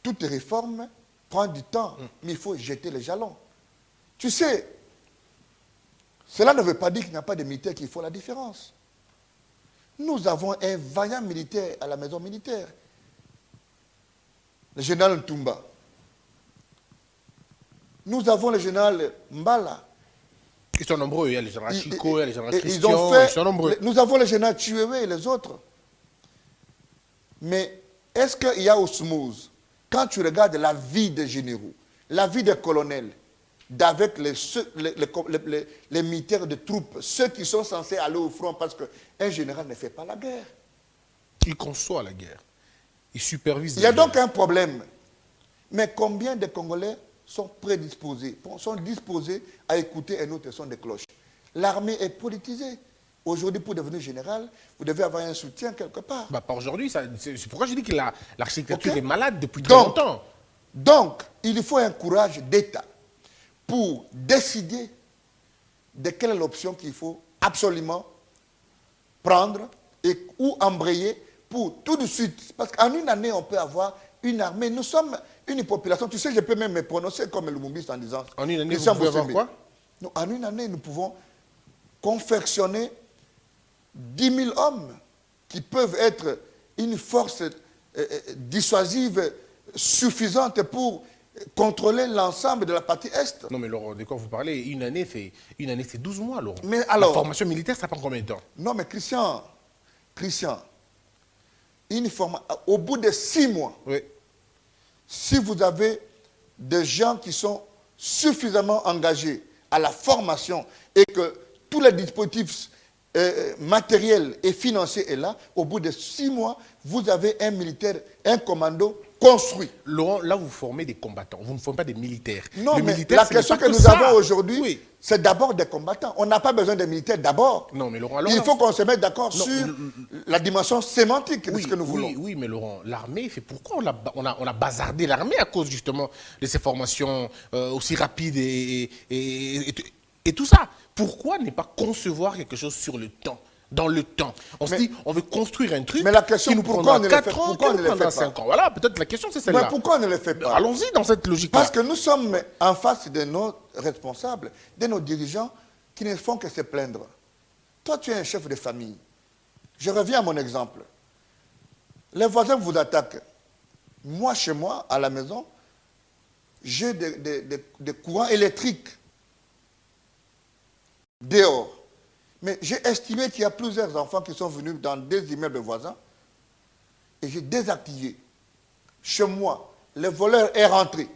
Toute réforme prend du temps, mais il faut jeter les jalons. Tu sais, cela ne veut pas dire qu'il n'y a pas de militaires qui font la différence. Nous avons un vaillant militaire à la maison militaire. Le général Ntumba. Nous avons le général Mbala. Ils sont nombreux, il y a les généraux Chico, il y a les généraux Ils Christian, ont fait, ils sont nombreux. nous avons le général Chiwewe et les autres. Mais est-ce qu'il y a osmose? Quand tu regardes la vie des généraux, la vie des colonels, d'avec les militaires de troupes, ceux qui sont censés aller au front, parce qu'un général ne fait pas la guerre. Il conçoit la guerre. Il supervise Il y a la guerre. donc un problème. Mais combien de Congolais sont prédisposés, sont disposés à écouter un autre son de cloche? L'armée est politisée. Aujourd'hui, pour devenir général, vous devez avoir un soutien quelque part. Bah, pas aujourd'hui. C'est pourquoi je dis que l'architecture Ok. est malade depuis très longtemps. Donc, il faut un courage d'État pour décider de quelle est l'option qu'il faut absolument prendre et où embrayer pour tout de suite. Parce qu'en une année, on peut avoir une armée. Nous sommes une population. Tu sais, je peux même me prononcer comme le Lumumbiste en disant... En une année, vous pouvez avoir quoi? En une année, nous pouvons confectionner 10 000 hommes qui peuvent être une force dissuasive suffisante pour contrôler l'ensemble de la partie Est. Non, mais Laurent, de quoi vous parlez? Une année, c'est 12 mois, Laurent. Mais alors, la formation militaire, ça prend combien de temps? Non, mais Christian, au bout de 6 mois, oui. Si vous avez des gens qui sont suffisamment engagés à la formation et que tous les dispositifs matériels et financiers sont là, au bout de 6 mois, vous avez un militaire, un commando construit. Laurent, là, vous formez des combattants. Vous ne formez pas des militaires. Non, le mais militaire, la question que nous avons aujourd'hui, oui. c'est d'abord des combattants. On n'a pas besoin des militaires d'abord. Non, mais Laurent, alors, il faut qu'on se mette d'accord sur la dimension sémantique de ce que nous voulons. Oui, mais Laurent, l'armée, c'est pourquoi on a bazardé l'armée à cause justement de ces formations aussi rapides et tout ça. Pourquoi ne pas concevoir quelque chose sur le temps? Dans le temps. On se dit, on veut construire un truc. Mais la question, qui nous pourquoi on ne le fait, pourquoi on ne le fait pas 5 ans. Voilà, peut-être la question, c'est celle-là. Mais pourquoi on ne le fait pas? Allons-y dans cette logique-là. Parce que nous sommes en face de nos responsables, de nos dirigeants, qui ne font que se plaindre. Toi, tu es un chef de famille. Je reviens à mon exemple. Les voisins vous attaquent. Moi, chez moi, à la maison, j'ai des courants électriques dehors. Mais j'ai estimé qu'il y a plusieurs enfants qui sont venus dans des immeubles voisins et j'ai désactivé. Chez moi, le voleur est rentré.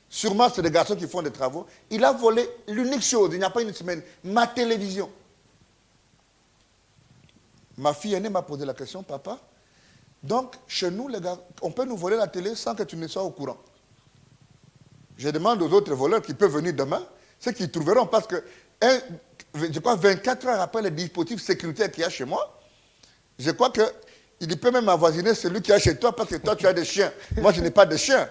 Sûrement, c'est des garçons qui font des travaux. Il a volé l'unique chose, il n'y a pas une semaine, ma télévision. Ma fille aînée m'a posé la question, papa, donc chez nous, les gars, on peut nous voler la télé sans que tu ne sois au courant. Je demande aux autres voleurs qui peuvent venir demain, ce qu'ils trouveront, parce que je crois 24 heures après le dispositif sécuritaire qu'il y a chez moi, je crois qu'il peut même avoisiner celui qui est chez toi parce que toi tu as des chiens. Moi je n'ai pas de chiens.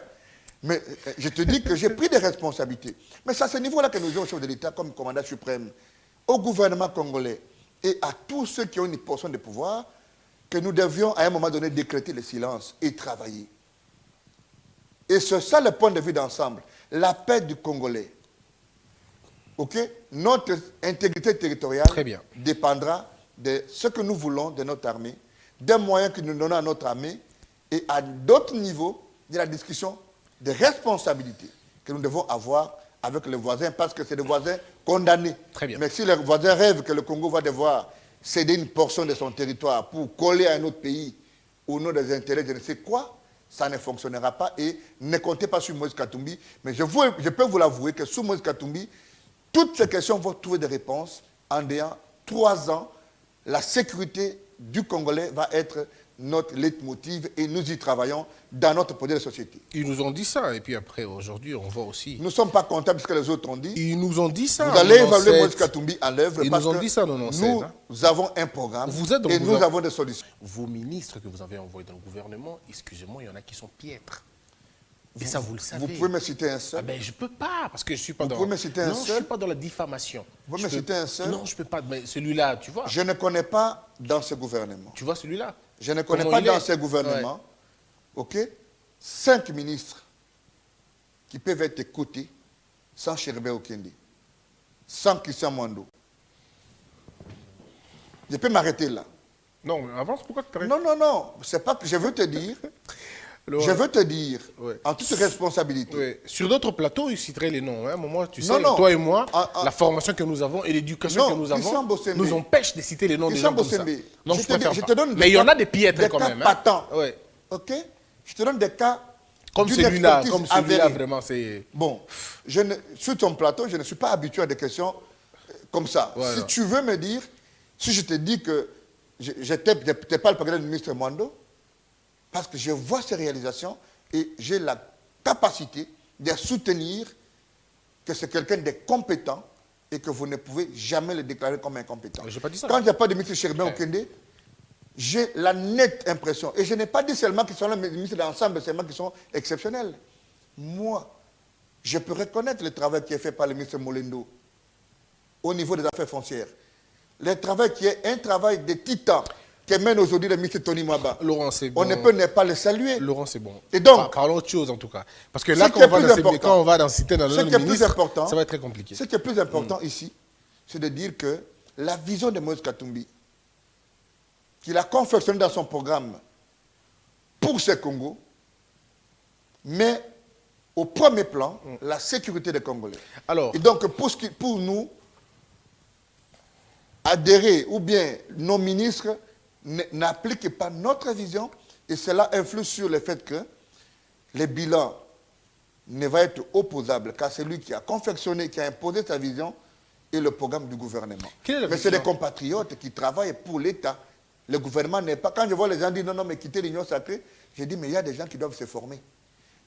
Mais je te dis que j'ai pris des responsabilités. Mais c'est à ce niveau-là que nous sommes au chef de l'État comme commandant suprême, au gouvernement congolais et à tous ceux qui ont une portion de pouvoir, que nous devions à un moment donné décréter le silence et travailler. Et c'est ça le point de vue d'ensemble. La paix du Congolais. Ok? Notre intégrité territoriale dépendra de ce que nous voulons de notre armée, des moyens que nous donnons à notre armée et à d'autres niveaux de la discussion des responsabilités que nous devons avoir avec les voisins parce que c'est des voisins condamnés. Très bien. Mais si les voisins rêvent que le Congo va devoir céder une portion de son territoire pour coller à un autre pays au nom des intérêts de ne sais quoi, ça ne fonctionnera pas et ne comptez pas sur Moïse Katumbi. Mais je peux vous l'avouer que sous Moïse Katumbi, toutes ces questions vont trouver des réponses en ayant 3 ans. La sécurité du Congolais va être notre leitmotiv et nous y travaillons dans notre projet de société. Ils nous ont dit ça et puis après, aujourd'hui, on voit aussi... Nous ne sommes pas contents de ce que les autres ont dit. Ils nous ont dit ça. Vous allez évaluer Moïse Katumbi à l'œuvre parce nous ont dit ça, nous avons un programme et nous avons des solutions. Vos ministres que vous avez envoyés dans le gouvernement, excusez-moi, il y en a qui sont piètres. Mais ça, vous le savez. Vous pouvez me citer un seul? Ah ben, je ne peux pas, parce que je ne suis pas Vous dans... pouvez me citer un non, je ne seul? suis pas dans la diffamation. Vous pouvez me citer un seul? Non, je ne peux pas. Mais celui-là, tu vois. Je ne connais pas dans ce gouvernement. Tu vois celui-là? Je ne connais Comment pas il dans est? ce gouvernement, ok, 5 ministres qui peuvent être écoutés sans Chéribé Okende, sans Christian Mwando. Je peux m'arrêter là. Non, mais avance, pourquoi tu t'arrêtes? Non, non, non. C'est pas que je veux te dire. Je veux te dire, en toute responsabilité. Ouais. Sur d'autres plateaux, ils citeraient les noms. À un moment, tu sais, non. toi et moi, la formation que nous avons et l'éducation Non, que nous avons Bossembe. nous empêchent de citer les noms des gens comme ça. Donc, je te donne mais il y en a des piètres des quand cas même. patents. Ouais. Ok? Je te donne des cas Comme d'une celui-là, expertise avérée. vraiment, c'est... Bon, sur ton plateau, je ne suis pas habitué à des questions comme ça. Voilà. Si tu veux me dire, si je te dis que je n'étais pas le président du ministre Mwando, parce que je vois ces réalisations et j'ai la capacité de soutenir que c'est quelqu'un de compétent et que vous ne pouvez jamais le déclarer comme incompétent. J'ai pas dit ça. Quand il n'y a pas de ministre Chéribé Okende, j'ai la nette impression, et je n'ai pas dit seulement qu'ils sont là, mais les ministres d'ensemble, seulement qu'ils sont exceptionnels. Moi, je peux reconnaître le travail qui est fait par le ministre Molendo au niveau des affaires foncières. Le travail qui est un travail de titan que mène aujourd'hui le ministre Tony Mwaba. Laurent, c'est bon. On ne peut ne pas le saluer. Laurent, c'est bon. Et donc, parlons autre chose en tout cas. Parce que là, ce qui est quand plus on va dans citer dans le ministre, ça va être très compliqué. Ce qui est plus important ici, c'est de dire que la vision de Moïse Katumbi, qu'il a confectionnée dans son programme pour ce Congo, met au premier plan la sécurité des Congolais. Alors, et donc, pour nous, adhérer, ou bien nos ministres n'appliquent pas notre vision, et cela influe sur le fait que le bilan ne va être opposable qu'à celui qui a confectionné, qui a imposé sa vision et le programme du gouvernement. Mais c'est des compatriotes qui travaillent pour l'État. Le gouvernement n'est pas... Quand je vois les gens dire non, non, mais quitter l'Union sacrée, je dis mais il y a des gens qui doivent se former.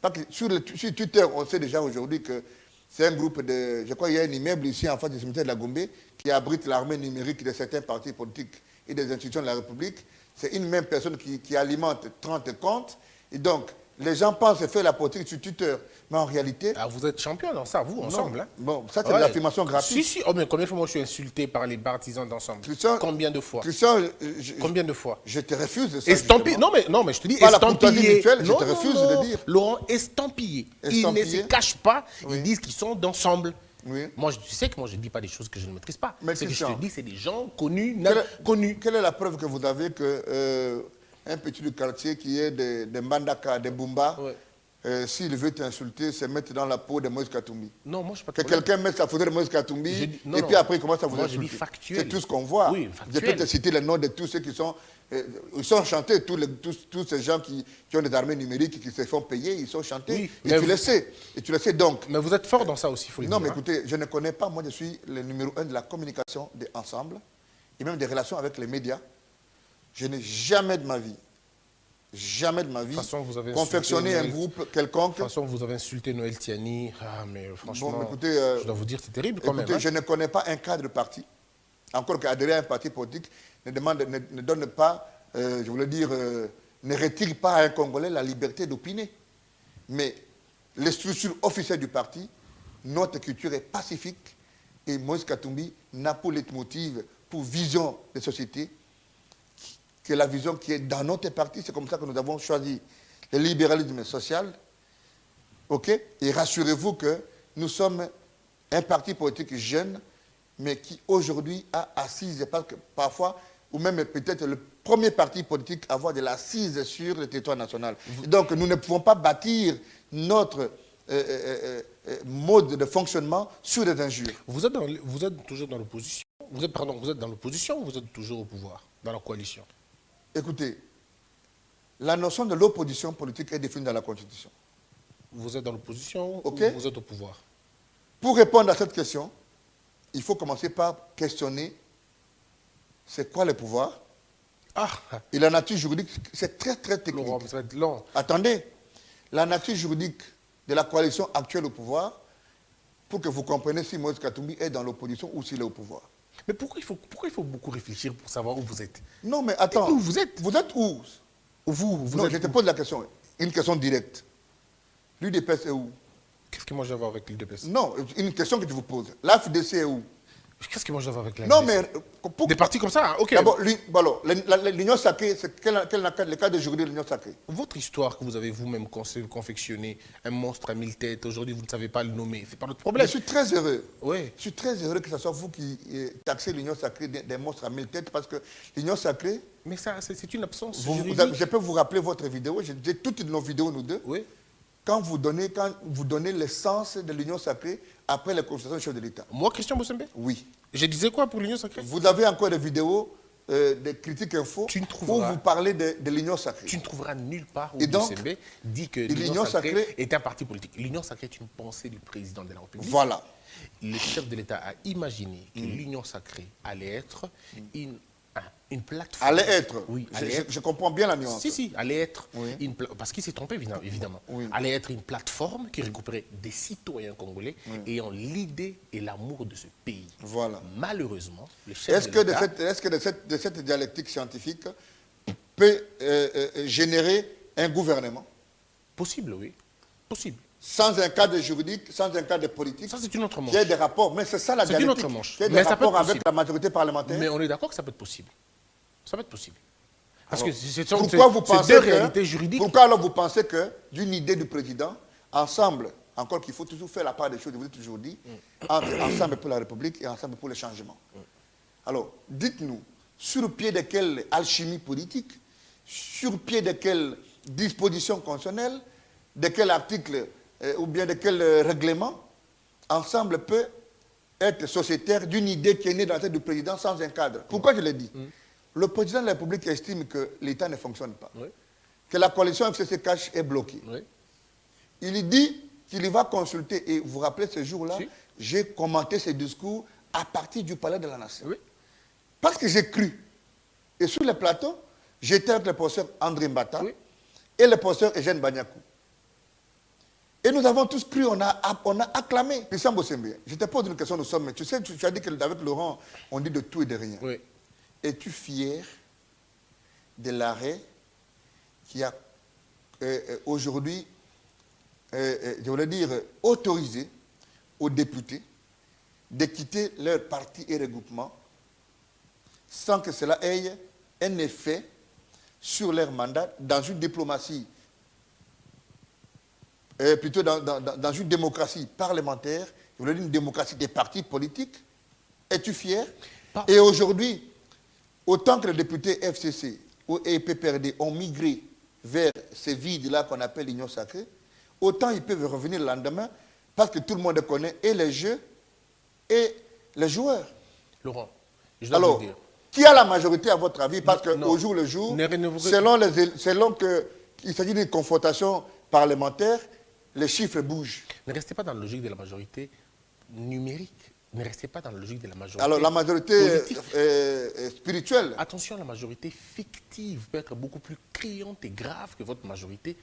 Parce que sur Twitter, on sait déjà aujourd'hui que c'est un groupe de... Je crois qu'il y a un immeuble ici en face du cimetière de la Gombe qui abrite l'armée numérique de certains partis politiques et des institutions de la République. C'est une même personne qui alimente 30 comptes. Et donc, les gens pensent faire la politique sur Twitter. Mais en réalité... Ah, vous êtes champion dans ça, vous, ensemble. Non. Hein? Bon, ça, c'est de l'affirmation gratuite. Si, si. Oh, mais combien de fois moi je suis insulté par les partisans d'ensemble? Combien de fois? Christian, combien de fois? Je te refuse de ça. Estampillé. Non, mais je te dis pas estampillé. La je te refuse de dire. Laurent, estampillé. Ils ne se cachent pas. Oui. Ils disent qu'ils sont d'ensemble. Oui. Moi, tu sais que moi, je ne dis pas des choses que je ne maîtrise pas. Mais ce que je te dis, c'est des gens connus, connus. Quelle est la preuve que vous avez que un petit du quartier qui est de Mbandaka, de Bumba, s'il veut t'insulter, se mettre dans la peau de Moïse Katumbi? Non, moi, je ne sais pas. Que quelqu'un mette sa photo de Moïse Katumbi et puis après il commence à vous insulter. C'est tout ce qu'on voit. Oui, je peux te citer les noms de tous ceux qui sont... ils sont chantés, tous ces gens qui ont des armées numériques, qui se font payer, ils sont chantés. Oui, et tu le sais. Et tu le sais donc. Mais vous êtes fort dans ça aussi, il faut le dire. Non, mais écoutez, je ne connais pas, moi je suis le numéro 1 de la communication ensemble et même des relations avec les médias. Je n'ai jamais de ma vie confectionné un groupe quelconque. De toute façon, vous avez insulté Noël Tiani. Ah, mais franchement, bon, écoutez, je dois vous dire, c'est terrible quand même. Je ne connais pas un cadre parti, encore qu'adhérer à un parti politique ne donne pas, je voulais dire, ne retire pas à un Congolais la liberté d'opiner. Mais les structures officielles du parti, notre culture est pacifique et Moïse Katumbi n'a pour leitmotiv, pour vision de société, que la vision qui est dans notre parti. C'est comme ça que nous avons choisi le libéralisme social. OK? Et rassurez-vous que nous sommes un parti politique jeune, mais qui aujourd'hui a assise, parce que parfois, ou même peut-être le premier parti politique à avoir de l'assise sur le territoire national. Et donc nous ne pouvons pas bâtir notre mode de fonctionnement sur des injures. Vous êtes toujours dans l'opposition. Vous êtes dans l'opposition ou vous êtes toujours au pouvoir, dans la coalition? Écoutez, la notion de l'opposition politique est définie dans la Constitution. Vous êtes dans l'opposition ou vous êtes au pouvoir? Pour répondre à cette question, il faut commencer par questionner c'est quoi le pouvoir. Et la nature juridique, c'est très très technique. Laurent, ça va être long. Attendez, la nature juridique de la coalition actuelle au pouvoir, pour que vous compreniez si Moïse Katumbi est dans l'opposition ou s'il est au pouvoir. Mais pourquoi il faut beaucoup réfléchir pour savoir où vous êtes? Non, mais attends. Où vous êtes? Vous êtes où? Vous non, êtes je te où? pose la question, une question directe. L'UDPS est où? Qu'est-ce que moi j'ai à voir avec l'UDPS? Non, une question que je vous pose. La FDC est où? Qu'est-ce que moi j'ai à voir avec la Non, FDC? mais... Des partis comme ça, ok. D'abord, l'union sacrée, c'est le cas d'aujourd'hui de l'union sacrée? Votre histoire que vous avez vous-même confectionnée, un monstre à 1000 têtes, aujourd'hui vous ne savez pas le nommer, c'est pas notre problème. Je suis très heureux. Oui. Je suis très heureux que ce soit vous qui taxez l'union sacrée des monstres à 1000 têtes, parce que l'union sacrée... Mais ça, c'est une absence je juridique. peux vous rappeler votre vidéo, j'ai toutes nos vidéos, nous deux. Oui. Quand vous donnez l'essence de l'union sacrée après la consultation du chef de l'État. Moi, Christian Bossembe? Oui. Je disais quoi pour l'Union sacrée? Vous avez encore des vidéos, des critiques info, où vous parlez de l'union sacrée. Tu ne trouveras nulle part où Et donc, Bossembe dit que l'Union l'Union sacrée sacrée est un parti politique. L'Union sacrée est une pensée du président de la République. Voilà. Le chef de l'État a imaginé que l'Union sacrée allait être une plateforme. Allait être. Oui, Je comprends bien la nuance. Si, allait être Oui. parce qu'il s'est trompé évidemment. Oui. Allait être une plateforme qui regrouperait des citoyens congolais ayant l'idée et l'amour de ce pays. Voilà. Malheureusement, le chef Est-ce de l'État... est-ce que de cette dialectique scientifique peut générer un gouvernement Possible, oui. Possible. sans un cadre juridique, sans un cadre politique? Ça, c'est une autre manche. Il y a des rapports, mais c'est ça la C'est une dialectique. autre manche. Il y a des Mais ça peut rapports être avec possible. la majorité parlementaire. Mais on est d'accord que ça peut être possible. Ça peut être possible. Parce Alors, que c'est pourquoi vous pensez deux réalités juridiques. Pourquoi alors vous pensez que d'une idée du président, ensemble, encore qu'il faut toujours faire la part des choses, je vous ai toujours dit, entre ensemble pour la République et ensemble pour le changement. Alors, dites-nous, sur pied de quelle alchimie politique, sur pied de quelle disposition constitutionnelle, de quel article ou bien de quel règlement, ensemble peut être sociétaire d'une idée qui est née dans la tête du président sans un cadre. Pourquoi je l'ai dit? Le président de la République estime que l'État ne fonctionne pas, que la coalition FCC-Cash est bloquée. Oui. Il dit qu'il va consulter, et vous vous rappelez ce jour-là, Si. j'ai commenté ce discours à partir du Palais de la Nation. Oui. Parce que j'ai cru. Et sur le plateau, j'étais avec le professeur André Mbata et le professeur Eugène Bagnakou. Et nous avons tous cru, on a acclamé. Christian Bossembe, je te pose une question, nous sommes, tu sais, tu as dit qu'avec Laurent, on dit de tout et de rien. Oui. Es-tu fier de l'arrêt qui a aujourd'hui, je voulais dire, autorisé aux députés de quitter leur parti et regroupement sans que cela ait un effet sur leur mandat dans une diplomatie, plutôt dans une démocratie parlementaire, je voulais dire une démocratie des partis politiques? Es-tu fier? Et aujourd'hui, autant que les députés FCC et PPRD ont migré vers ces vides-là qu'on appelle l'union sacrée, autant ils peuvent revenir le lendemain parce que tout le monde connaît et les jeux et les joueurs. Laurent, je dois Alors, vous dire. qui a la majorité à votre avis? Parce qu'au jour le jour, selon qu'il s'agit d'une confrontation parlementaire, les chiffres bougent. Ne restez pas dans la logique de la majorité numérique. Ne restez pas dans la logique de la majorité. Alors, la majorité spirituelle. Attention, la majorité fictive peut être beaucoup plus criante et grave que votre majorité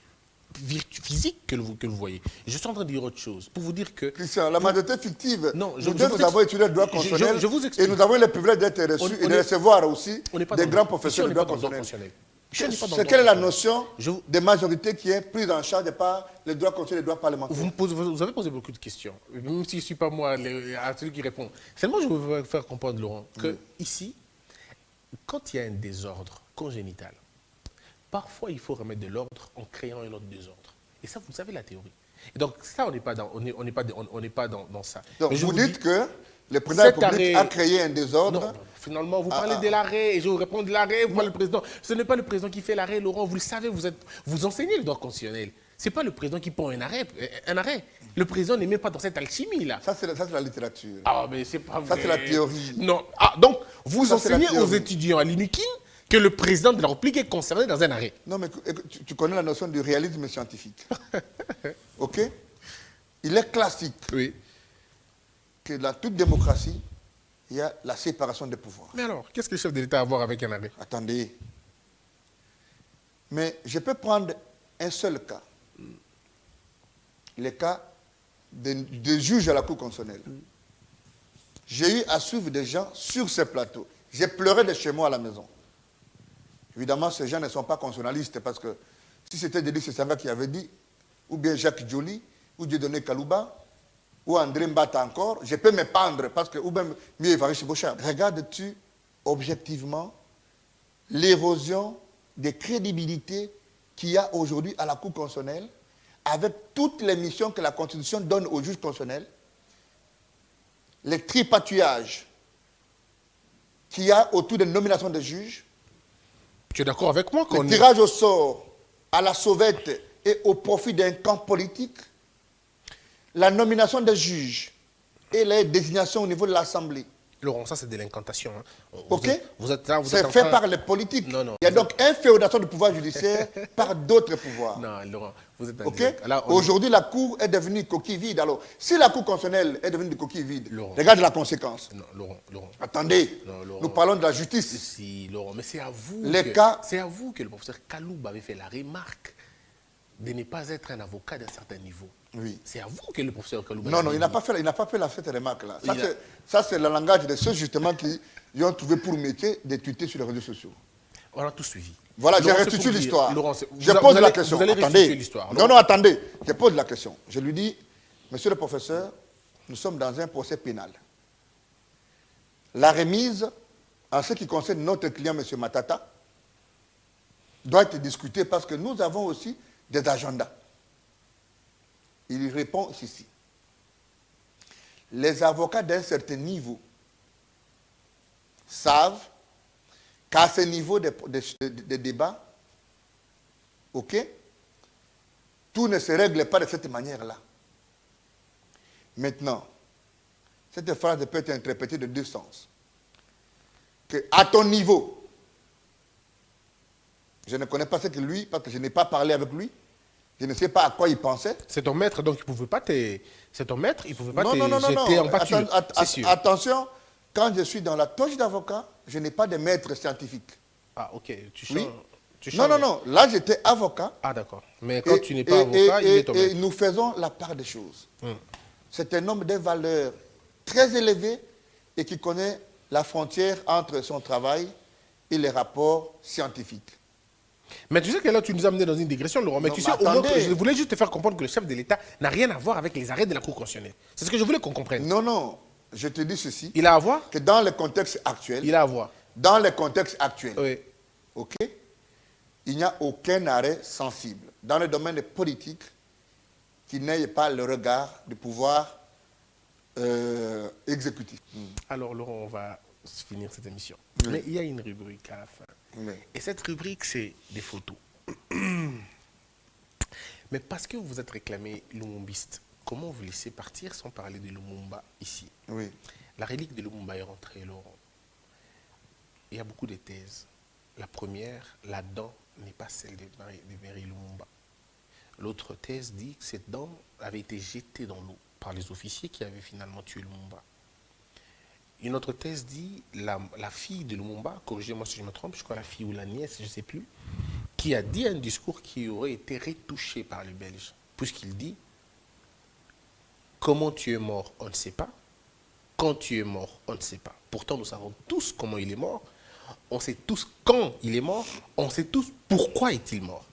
physique que vous voyez. Je suis en train de dire autre chose. Pour vous dire que... Christian, la majorité fictive, non, nous avons étudié le droit constitutionnel et nous avons eu le privilège d'être reçus et de recevoir aussi des grands professeurs de droit constitutionnel. Quelle est la notion de majorité qui est prise en charge par le droit constitutionnel et le droit parlementaire? Vous avez posé beaucoup de questions, même si je ne suis pas moi celui qui répond. Seulement, je veux faire comprendre, Laurent, que ici, quand il y a un désordre congénital, parfois il faut remettre de l'ordre en créant un autre désordre. Et ça, vous savez la théorie. Et donc, ça, on n'est pas dans ça. Donc, vous dites que le président de la République a créé un désordre. Non, finalement, vous parlez de l'arrêt, et je vous réponds de l'arrêt, vous parlez du président. Ce n'est pas le président qui fait l'arrêt, Laurent, vous le savez, vous enseignez le droit constitutionnel. Ce n'est pas le président qui prend un arrêt. Le président n'est même pas dans cette alchimie-là. Ça, c'est la littérature. Ah, mais c'est pas vrai. Ça, c'est la théorie. Non. Ah, donc, vous enseignez aux étudiants à l'INUKIN que le président de la République est concerné dans un arrêt. Non, mais tu connais la notion du réalisme scientifique. OK? Il est classique que dans toute démocratie, il y a la séparation des pouvoirs. Mais alors, qu'est-ce que le chef de l'État a à voir avec un arrêt? Attendez. Mais je peux prendre un seul cas. Le cas de juge à la Cour constitutionnelle. J'ai eu à suivre des gens sur ce plateau. J'ai pleuré de chez moi à la maison. Évidemment, ces gens ne sont pas constitutionnalistes parce que si c'était Denis Sessanga qui avait dit, ou bien Jacques Joly, ou Dieudonné Kalouba, ou André Mbata encore, je peux me pendre, parce que, ou même mieux Évariste Bocham. Regardes-tu objectivement l'érosion de crédibilité qu'il y a aujourd'hui à la Cour constitutionnelle, avec toutes les missions que la Constitution donne aux juges constitutionnels, les tripatouillages qu'il y a autour des nominations des juges, Tu es d'accord avec moi le tirage au sort à la sauvette et au profit d'un camp politique, la nomination des juges et les désignations au niveau de l'Assemblée. Laurent, ça c'est de l'incantation. Hein. Ok. Vous êtes là, C'est fait par les politiques. Non, non, il y a donc une féodation du pouvoir judiciaire par d'autres pouvoirs. Non, Laurent, vous êtes Ok. Là, Aujourd'hui, la Cour est devenue coquille vide. Alors, si la Cour constitutionnelle est devenue une coquille vide, Laurent. regarde la conséquence. Non, Laurent. Attendez, Non, Laurent. nous parlons de la justice. Si, Laurent, mais c'est à vous. C'est à vous que le professeur Kalouba avait fait la remarque de ne pas être un avocat d'un certain niveau. Oui. C'est à vous que le professeur Kalouba. Non, il n'a pas fait cette remarque-là. Ça, c'est le langage de ceux justement qui ont trouvé pour métier de tweeter sur les réseaux sociaux. On a tout suivi. Voilà, j'ai restitué l'histoire. Je pose la question. Vous allez Attendez. l'histoire. Non, attendez. Je pose la question. Je lui dis, monsieur le professeur, nous sommes dans un procès pénal. La remise, en ce qui concerne notre client, monsieur Matata, doit être discutée parce que nous avons aussi des agendas. Il répond ceci. Les avocats d'un certain niveau savent qu'à ce niveau de débat, ok, tout ne se règle pas de cette manière-là. Maintenant, cette phrase peut être interprétée de deux sens. Que à ton niveau, je ne connais pas ce que lui, parce que je n'ai pas parlé avec lui, je ne sais pas à quoi il pensait. C'est ton maître, donc il ne pouvait pas te... C'est ton maître, il ne pouvait pas te non. jeter en pâture. Attention, quand je suis dans la toge d'avocat, je n'ai pas de maître scientifique. Ah, ok. Tu changes. Oui. Tu changes. Non. Là, j'étais avocat. Ah, d'accord. Mais quand tu n'es pas avocat, il est ton maître. Et nous faisons la part des choses. C'est un homme de valeurs très élevées et qui connaît la frontière entre son travail et les rapports scientifiques. Mais tu sais que là, tu nous as amené dans une digression, Laurent. Mais tu sais, au moins, je voulais juste te faire comprendre que le chef de l'État n'a rien à voir avec les arrêts de la Cour constitutionnelle. C'est ce que je voulais qu'on comprenne. Non. Je te dis ceci. Il a à voir? Que dans le contexte actuel. Il a à voir. Dans le contexte actuel. Oui. Ok? Il n'y a aucun arrêt sensible dans le domaine politique qui n'ait pas le regard du pouvoir exécutif. Alors, Laurent, on va finir cette émission. Mais il y a une rubrique à la fin. Et cette rubrique, c'est des photos. Mais parce que vous êtes réclamé lumumbiste, comment vous laissez partir sans parler de Lumumba ici? Oui. La relique de Lumumba est rentrée, Laurent. Il y a beaucoup de thèses. La première, la dent n'est pas celle de Mary Lumumba. L'autre thèse dit que cette dent avait été jetée dans l'eau par les officiers qui avaient finalement tué Lumumba. Une autre thèse dit la fille de Lumumba, corrigez-moi si je me trompe, je crois la fille ou la nièce, je ne sais plus, qui a dit un discours qui aurait été retouché par les Belges, puisqu'il dit « Comment tu es mort, on ne sait pas. Quand tu es mort, on ne sait pas. » Pourtant, nous savons tous comment il est mort. On sait tous quand il est mort. On sait tous pourquoi est-il mort.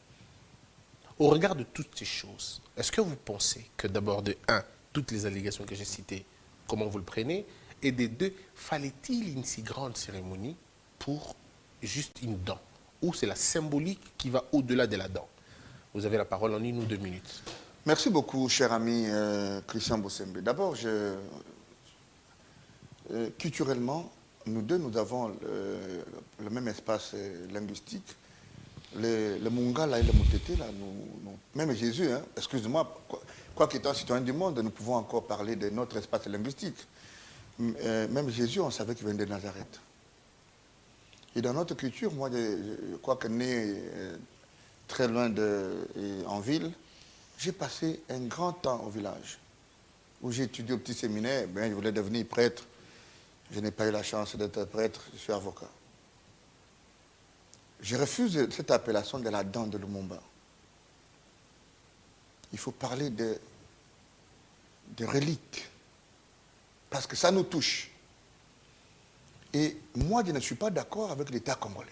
Au regard de toutes ces choses, est-ce que vous pensez que d'abord, de un, toutes les allégations que j'ai citées, comment vous le prenez? Et de deux, fallait-il une si grande cérémonie pour juste une dent? Ou c'est la symbolique qui va au-delà de la dent? Vous avez la parole en 1 ou 2 minutes. Merci beaucoup, cher ami Christian Bossembe. D'abord, culturellement, nous deux, nous avons le même espace linguistique. Le Mungala et le Mutete, là, même Jésus, hein, excuse-moi, quoi qu'étant citoyen du monde, nous pouvons encore parler de notre espace linguistique. Même Jésus, on savait qu'il venait de Nazareth. Et dans notre culture, moi, je crois que né très loin en ville, j'ai passé un grand temps au village, où j'ai étudié au petit séminaire. Je voulais devenir prêtre. Je n'ai pas eu la chance d'être prêtre, je suis avocat. Je refuse cette appellation de la dent de Lumumba. Il faut parler de reliques, parce que ça nous touche. Et moi, je ne suis pas d'accord avec l'État congolais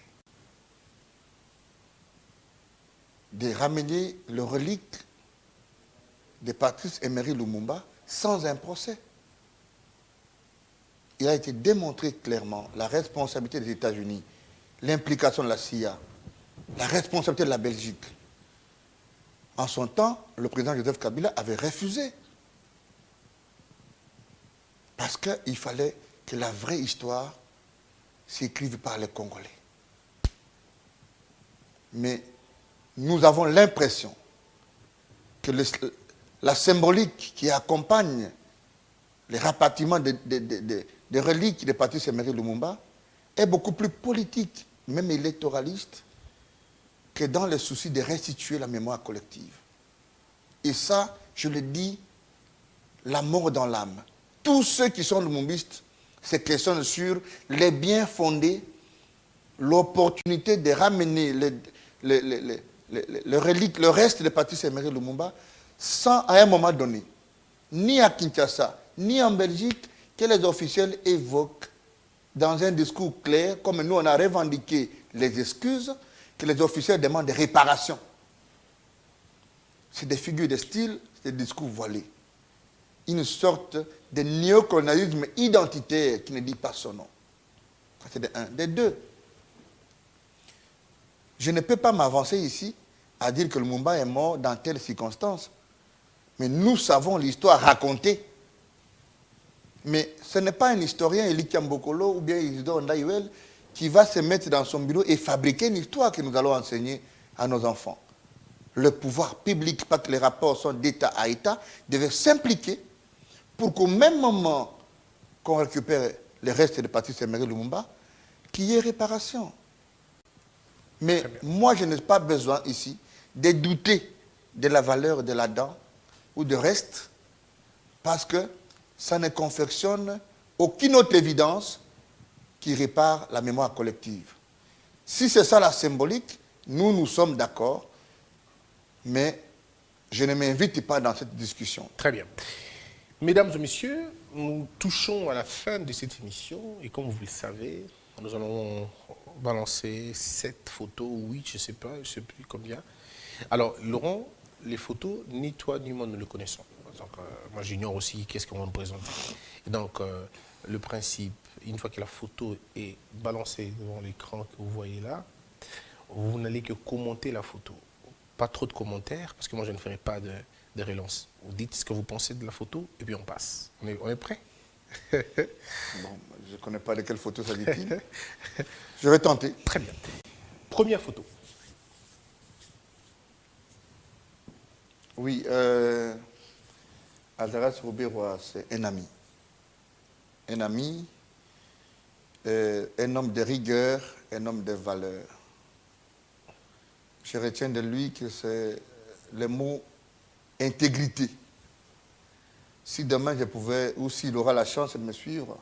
de ramener le relique de Patrice Emery Lumumba sans un procès. Il a été démontré clairement la responsabilité des États-Unis, l'implication de la CIA, la responsabilité de la Belgique. En son temps, le président Joseph Kabila avait refusé. Parce qu'il fallait que la vraie histoire s'écrive par les Congolais. Mais nous avons l'impression que la symbolique qui accompagne les rapatriements des reliques de Patrice Emery Lumumba est beaucoup plus politique, même électoraliste, que dans le souci de restituer la mémoire collective. Et ça, je le dis, la mort dans l'âme. Tous ceux qui sont lumumbistes se questionnent sur les biens fondés, l'opportunité de ramener le reste de Patrice Emery Lumumba sans, à un moment donné, ni à Kinshasa, ni en Belgique, que les officiels évoquent dans un discours clair, comme nous on a revendiqué les excuses, que les officiels demandent des réparations. C'est des figures de style, c'est des discours voilés. Une sorte de néocolonialisme identitaire qui ne dit pas son nom. C'est de un. De deux, je ne peux pas m'avancer ici à dire que Lumumba est mort dans telle circonstance. Mais nous savons l'histoire racontée. Mais ce n'est pas un historien, Elie Kiambokolo ou bien Isidore Ndaïwel, qui va se mettre dans son bureau et fabriquer une histoire que nous allons enseigner à nos enfants. Le pouvoir public, pas que les rapports sont d'État à État, devait s'impliquer pour qu'au même moment qu'on récupère les restes de Patrice Emery Lumumba, qu'il y ait réparation. Mais moi, je n'ai pas besoin ici de douter de la valeur de la dent ou de reste, parce que ça ne confectionne aucune autre évidence qui répare la mémoire collective. Si c'est ça la symbolique, nous sommes d'accord, mais je ne m'invite pas dans cette discussion. Très bien. Mesdames et messieurs, nous touchons à la fin de cette émission et comme vous le savez, nous allons balancer 7 photos ou 8, je ne sais pas, je ne sais plus combien. Alors, Laurent, les photos, ni toi ni moi ne le connaissons. Donc, moi, j'ignore aussi qu'est-ce qu'on va nous présenter. Et donc, le principe, une fois que la photo est balancée devant l'écran que vous voyez là, vous n'allez que commenter la photo. Pas trop de commentaires, parce que moi, je ne ferai pas de relance. Vous dites ce que vous pensez de la photo, et puis on passe. On est prêt? Bon, je ne connais pas de quelle photo s'agit-il. Je vais tenter. Très bien. Première photo. Oui, Aldaras Rouberois, c'est un ami. Un ami, un homme de rigueur, un homme de valeur. Je retiens de lui que c'est le mot intégrité. Si demain je pouvais, ou s'il aura la chance de me suivre,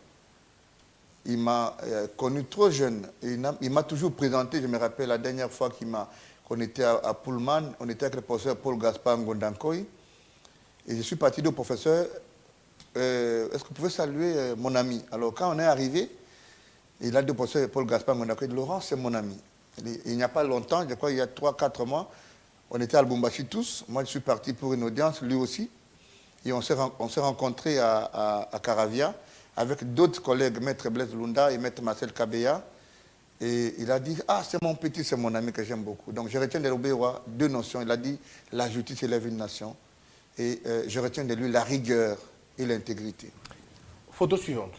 il m'a connu trop jeune. Il m'a toujours présenté, je me rappelle la dernière fois qu'on était à Pullman, on était avec le professeur Paul Gaspard Ngondankoy, et je suis parti du professeur, est-ce que vous pouvez saluer mon ami? Alors quand on est arrivé, il a dit au professeur Paul Gaspard Ngondankoy, Laurent, c'est mon ami. Il n'y a pas longtemps, je crois il y a 3-4 mois, on était à Lubumbashi tous, moi je suis parti pour une audience, lui aussi, et on s'est rencontrés à Caravia, avec d'autres collègues, Maître Blaise Lunda et Maître Marcel Kabeya. Et il a dit, ah, c'est mon petit, c'est mon ami que j'aime beaucoup. Donc je retiens de Rouberois 2 notions. Il a dit, la justice élève une nation. Et je retiens de lui la rigueur et l'intégrité. Photo suivante.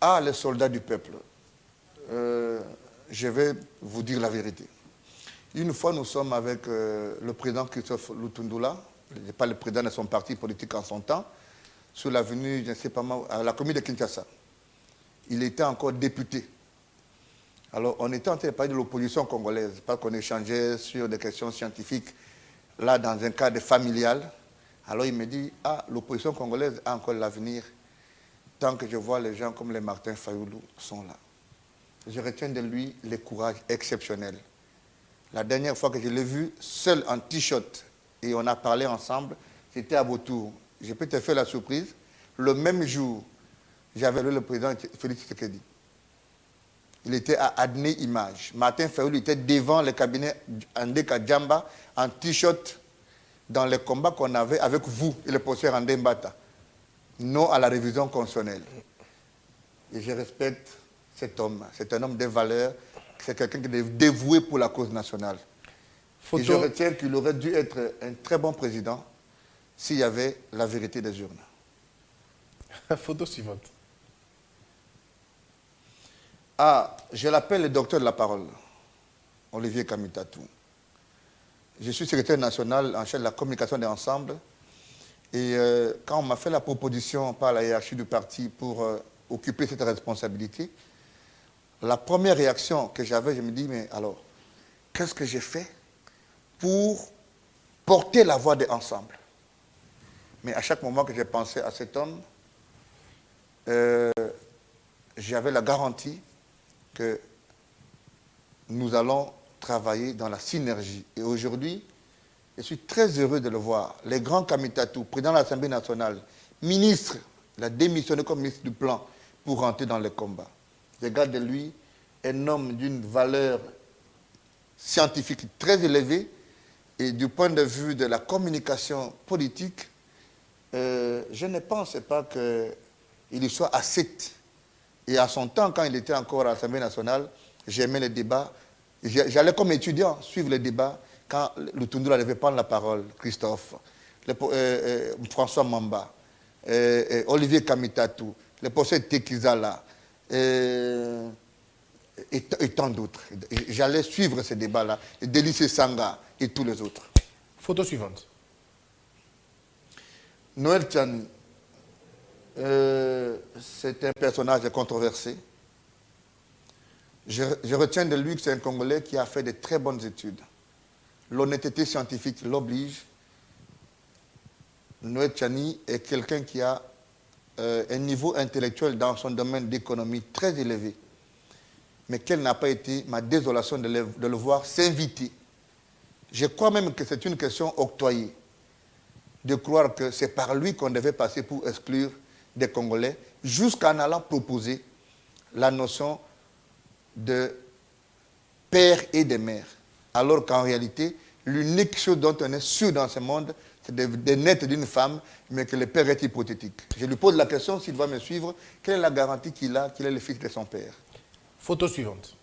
Ah, les soldats du peuple. Je vais vous dire la vérité. Une fois, nous sommes avec le président Christophe Lutundula, pas le président de son parti politique en son temps, sur l'avenue, je ne sais pas moi, à la commune de Kinshasa. Il était encore député. Alors, on était en train de parler de l'opposition congolaise, pas qu'on échangeait sur des questions scientifiques, là, dans un cadre familial. Alors, il me dit, ah, l'opposition congolaise a encore l'avenir, tant que je vois les gens comme les Martin Fayoulou sont là. Je retiens de lui le courage exceptionnel. La dernière fois que je l'ai vu, seul en t-shirt, et on a parlé ensemble, c'était à Vautour. Je peux te faire la surprise. Le même jour, j'avais lu le président Félix Tshisekedi. Il était à Adné Image. Martin Fayulu était devant le cabinet Andeka Djamba en t-shirt dans les combats qu'on avait avec vous et le professeur Andé Mbata. Non à la révision constitutionnelle. Et je respecte cet homme. C'est un homme de valeur. C'est quelqu'un qui est dévoué pour la cause nationale. Et je retiens qu'il aurait dû être un très bon président s'il y avait la vérité des urnes. Photo suivante. Ah, je l'appelle le docteur de la parole, Olivier Kamitatou. Je suis secrétaire national en charge de la communication des ensembles. Et quand on m'a fait la proposition par la hiérarchie du parti pour occuper cette responsabilité, la première réaction que j'avais, je me dis, mais alors, qu'est-ce que j'ai fait pour porter la voix des ensembles? Mais à chaque moment que j'ai pensé à cet homme, j'avais la garantie que nous allons travailler dans la synergie. Et aujourd'hui, je suis très heureux de le voir. Les grands Kamitatou, président de l'Assemblée nationale, ministre, il a démissionné comme ministre du Plan pour rentrer dans le combat. Je garde de lui un homme d'une valeur scientifique très élevée et du point de vue de la communication politique, je ne pense pas qu'il y soit assez. Et à son temps, quand il était encore à l'Assemblée nationale, j'aimais les débats. J'allais comme étudiant suivre les débats quand le Tundura devait prendre la parole, Christophe, François Mamba, Olivier Kamitatou, le professeur Tekizala, et tant d'autres. J'allais suivre ces débats-là, Délice Sanga et tous les autres. Photo suivante. Noël Tchani, c'est un personnage controversé. Je retiens de lui que c'est un Congolais qui a fait de très bonnes études. L'honnêteté scientifique l'oblige. Noël Tchani est quelqu'un qui a un niveau intellectuel dans son domaine d'économie très élevé. Mais quelle n'a pas été ma désolation de le voir s'inviter. Je crois même que c'est une question octroyée. De croire que c'est par lui qu'on devait passer pour exclure des Congolais, jusqu'en allant proposer la notion de père et de mère. Alors qu'en réalité, l'unique chose dont on est sûr dans ce monde, c'est de naître d'une femme, mais que le père est hypothétique. Je lui pose la question, s'il va me suivre, quelle est la garantie qu'il a qu'il est le fils de son père? Photo suivante.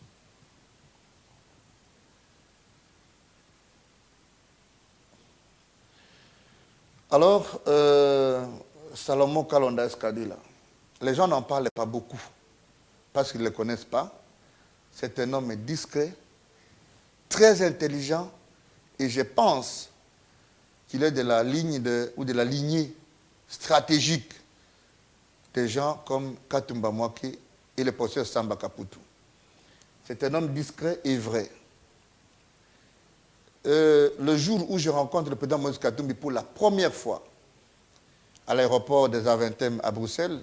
Alors, Salomon Kalonda Escadilla, les gens n'en parlent pas beaucoup, parce qu'ils ne le connaissent pas. C'est un homme discret, très intelligent, et je pense qu'il est de la ligne ou de la lignée stratégique des gens comme Katumba Mwake et le professeur Samba Kaputu. C'est un homme discret et vrai. Le jour où je rencontre le président Moïse Katumbi pour la première fois à l'aéroport des Aventem à Bruxelles,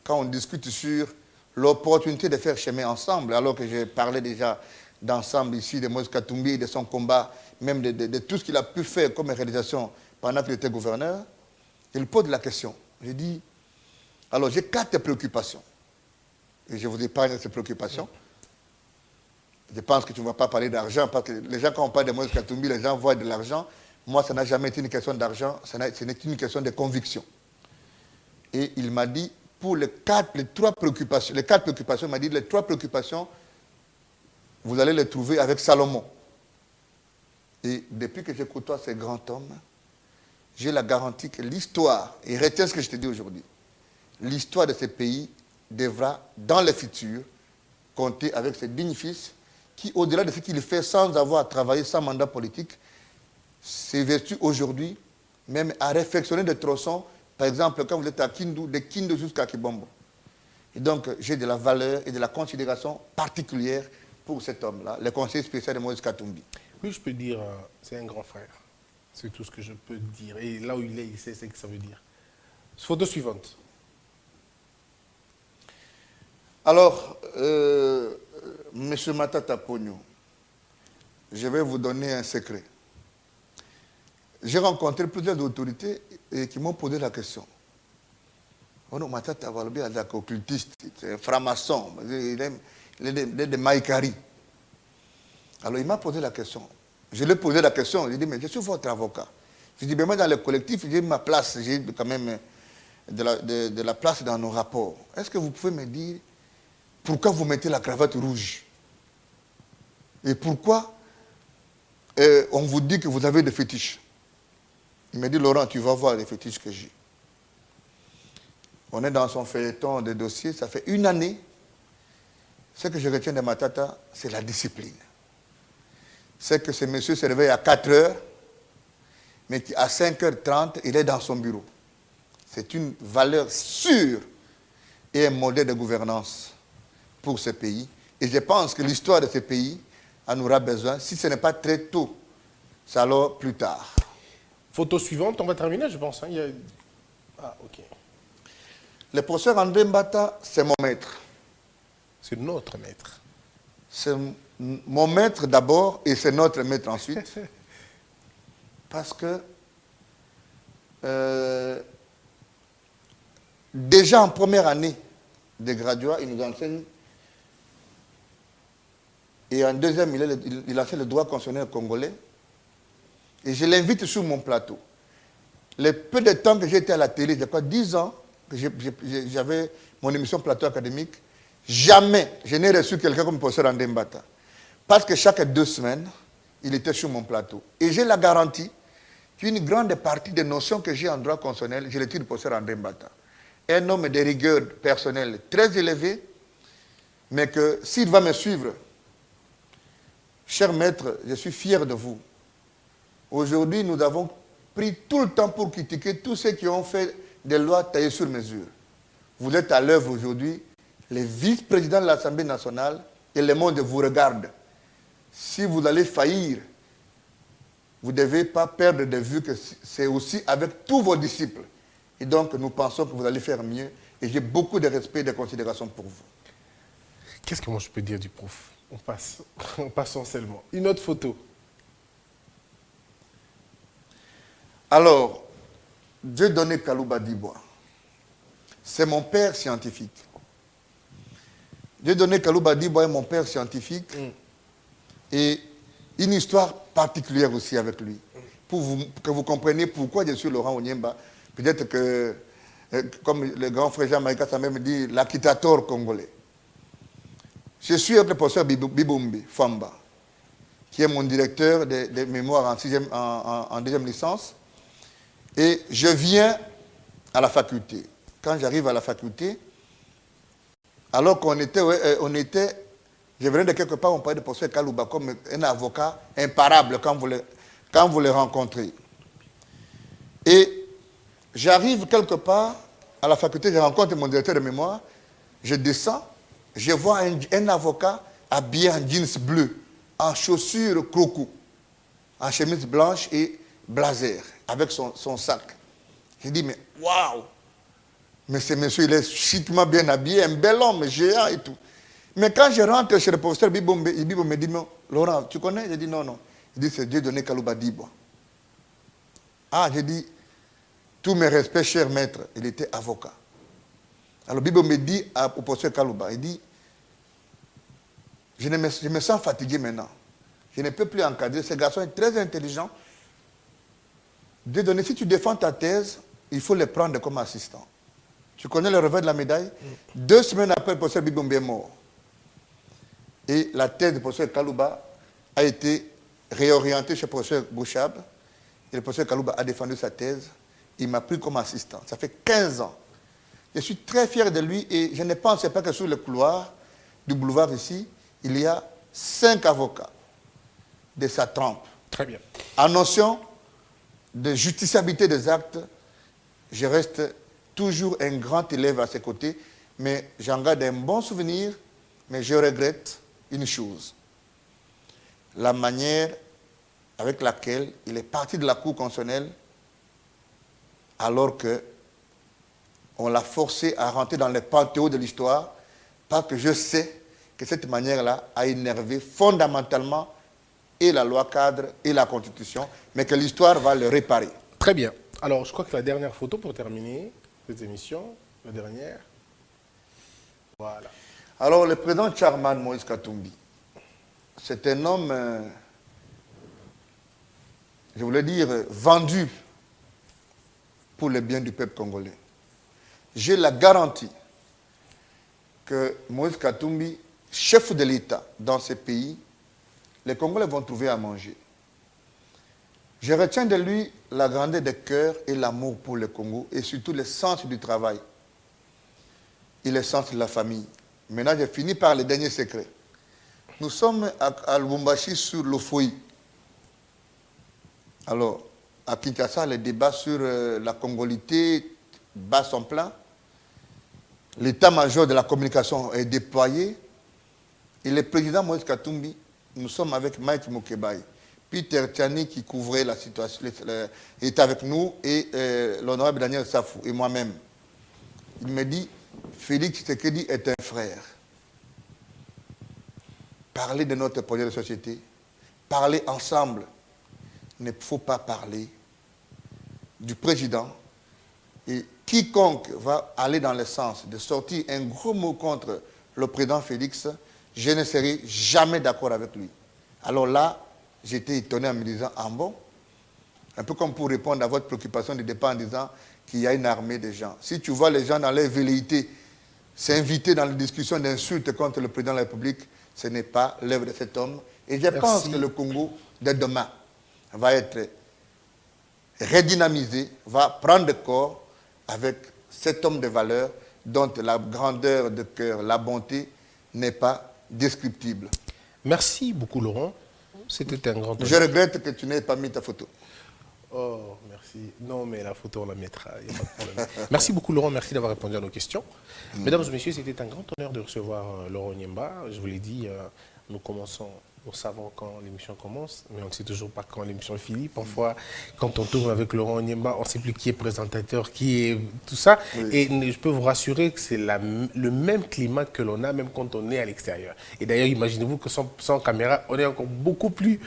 quand on discute sur l'opportunité de faire chemin ensemble, alors que je parlais déjà d'ensemble ici de Moïse Katumbi et de son combat, même de tout ce qu'il a pu faire comme réalisation pendant qu'il était gouverneur, il pose la question. Je dis, alors j'ai 4 préoccupations. Et je vous épargne ces préoccupations. Je pense que tu ne vas pas parler d'argent, parce que les gens, quand on parle de Moïse Katumbi, les gens voient de l'argent. Moi, ça n'a jamais été une question d'argent, ce n'est qu'une question de conviction. Et il m'a dit, pour les 4 préoccupations, il m'a dit, les 3 préoccupations, vous allez les trouver avec Salomon. Et depuis que je côtoie ce grand homme, j'ai la garantie que l'histoire, et retiens ce que je te dis aujourd'hui, l'histoire de ce pays devra, dans le futur, compter avec ce digne fils qui, au-delà de ce qu'il fait sans avoir travaillé, sans mandat politique, s'évertue aujourd'hui même à réflexionner des tronçons, par exemple, quand vous êtes à Kindu, de Kindu jusqu'à Kibombo. Et donc, j'ai de la valeur et de la considération particulière pour cet homme-là, le conseiller spécial de Moïse Katumbi. Oui, je peux dire, c'est un grand frère. C'est tout ce que je peux dire. Et là où il est, il sait ce que ça veut dire. Photo suivante. Alors, M. Matata Pogno, je vais vous donner un secret. J'ai rencontré plusieurs autorités qui m'ont posé la question. Oh non, Matata Valbi est occultiste, c'est un franc-maçon. de Maïkari. Alors il m'a posé la question. Je lui ai posé la question. J'ai dit, mais je suis votre avocat. Je dis, mais moi dans le collectif, j'ai ma place. J'ai quand même de la place dans nos rapports. Est-ce que vous pouvez me dire pourquoi vous mettez la cravate rouge? Et pourquoi on vous dit que vous avez des fétiches? Il m'a dit, Laurent, tu vas voir les fétiches que j'ai. On est dans son feuilleton de dossiers, ça fait une année. Ce que je retiens de Matata, c'est la discipline. C'est que ce monsieur se réveille à 4 heures, mais qu'à 5h30, il est dans son bureau. C'est une valeur sûre et un modèle de gouvernance pour ce pays. Et je pense que l'histoire de ce pays en aura besoin. Si ce n'est pas très tôt, c'est alors plus tard. Photo suivante, on va terminer, je pense. Hein. Ah, ok. Le professeur André Mbata, c'est mon maître. C'est notre maître. C'est mon maître d'abord et c'est notre maître ensuite. Parce que déjà en première année de graduat, il nous enseigne. Et en deuxième, il enseigne le droit constitutionnel congolais. Et je l'invite sur mon plateau. Le peu de temps que j'étais à la télé, j'ai quoi, 10 ans, que j'avais mon émission plateau académique, jamais je n'ai reçu quelqu'un comme le professeur André Mbata. Parce que chaque 2 semaines, il était sur mon plateau. Et j'ai la garantie qu'une grande partie des notions que j'ai en droit constitutionnel, je les tire du professeur André Mbata. Un homme de rigueur personnelle très élevé, mais que s'il va me suivre, cher maître, je suis fier de vous. Aujourd'hui, nous avons pris tout le temps pour critiquer tous ceux qui ont fait des lois taillées sur mesure. Vous êtes à l'œuvre aujourd'hui. Les vice-présidents de l'Assemblée nationale et le monde vous regardent. Si vous allez faillir, vous ne devez pas perdre de vue que c'est aussi avec tous vos disciples. Et donc, nous pensons que vous allez faire mieux. Et j'ai beaucoup de respect et de considération pour vous. Qu'est-ce que moi je peux dire du prof? On passe. On passe seulement. Une autre photo. Alors, Dieudonné Kalouba Dibois, c'est mon père scientifique. Dieudonné Kalouba Dibois est mon père scientifique. Et une histoire particulière aussi avec lui. Pour que vous compreniez pourquoi je suis Laurent Onyemba. Peut-être que, comme le grand frère Jean-Maïka ça même dit, l'acquitateur congolais. Je suis avec le professeur Bibombe Famba, qui est mon directeur de mémoire en deuxième licence. Et je viens à la faculté. Quand j'arrive à la faculté, alors qu'on était, je venais de quelque part, on parlait de professeur Kalouba comme un avocat imparable quand vous le rencontrez. Et j'arrive quelque part à la faculté, je rencontre mon directeur de mémoire, je descends, je vois un avocat habillé en jeans bleu, en chaussures croco, en chemise blanche et blazer, avec son sac. Je dis, mais waouh! Mais ce monsieur, il est chiquement bien habillé, un bel homme, géant et tout. Mais quand je rentre chez le professeur Bibombe, Bibombe me dit, non, Laurent, tu connais? Je dis, non, non. Il dit, c'est Dieudonné Kalouba Dibois. Ah, j'ai dit, tous mes respects, cher maître, il était avocat. Alors Bibombe me dit au professeur Kalouba, il dit, je me sens fatigué maintenant. Je ne peux plus encadrer. Ce garçon est très intelligent. Dieudonné, si tu défends ta thèse, il faut le prendre comme assistant. Tu connais le revers de la médaille? 2 semaines après, le professeur Bibombe est mort. Et la thèse du professeur Kalouba a été réorientée chez le professeur Bouchab. Et le professeur Kalouba a défendu sa thèse. Il m'a pris comme assistant. Ça fait 15 ans. Je suis très fier de lui et je ne pense pas que sur le couloir du boulevard ici, il y a 5 avocats de sa trempe. Très bien. En notion de justiciabilité des actes, je reste toujours un grand élève à ses côtés, mais j'en garde un bon souvenir, mais je regrette une chose. La manière avec laquelle il est parti de la Cour constitutionnelle alors qu'on l'a forcé à rentrer dans les panthéons de l'histoire, parce que je sais que cette manière-là a énervé fondamentalement et la loi cadre et la Constitution, mais que l'histoire va le réparer. Très bien. Alors, je crois que la dernière photo pour terminer cette émission, la dernière. Voilà. Alors, le président Charman Moïse Katumbi, c'est un homme, je voulais dire, vendu pour le bien du peuple congolais. J'ai la garantie que Moïse Katumbi, chef de l'État dans ce pays, les Congolais vont trouver à manger. Je retiens de lui la grandeur de cœur et l'amour pour le Congo et surtout le sens du travail et le sens de la famille. Maintenant, j'ai fini par les derniers secrets. Nous sommes à Lubumbashi sur l'Ofoï. Alors, à Kinshasa, le débat sur la congolité bat son plein. L'état-major de la communication est déployé. Et le président Moïse Katumbi, nous sommes avec Mike Mokebaï. Peter Tiani qui couvrait la situation, était avec nous, et l'honorable Daniel Safou, et moi-même. Il me dit, Félix Tshisekedi est un frère. Parler de notre projet de société, parler ensemble. Il ne faut pas parler du président. Et quiconque va aller dans le sens de sortir un gros mot contre le président Félix, je ne serai jamais d'accord avec lui. Alors là, j'étais étonné en me disant, ah bon? Un peu comme pour répondre à votre préoccupation de départ en disant qu'il y a une armée de gens. Si tu vois les gens dans leur velléité s'inviter dans les discussions d'insultes contre le président de la République, ce n'est pas l'œuvre de cet homme. Et je pense que le Congo de demain va être redynamisé, va prendre corps avec cet homme de valeur dont la grandeur de cœur, la bonté n'est pas descriptible. Merci beaucoup, Laurent. C'était un grand honneur. Je regrette que tu n'aies pas mis ta photo. Oh, merci. Non, mais la photo, on la mettra. Il n'y a pas de problème. Merci beaucoup, Laurent. Merci d'avoir répondu à nos questions. Mesdames et messieurs, c'était un grand honneur de recevoir Laurent Onyemba. Je vous l'ai dit, nous commençons, nous savons quand l'émission commence, mais on ne sait toujours pas quand l'émission finit. Parfois, quand on tourne avec Laurent Onyemba, on ne sait plus qui est présentateur, qui est tout ça. Oui. Et je peux vous rassurer que c'est le même climat que l'on a, même quand on est à l'extérieur. Et d'ailleurs, imaginez-vous que sans caméra, on est encore beaucoup plus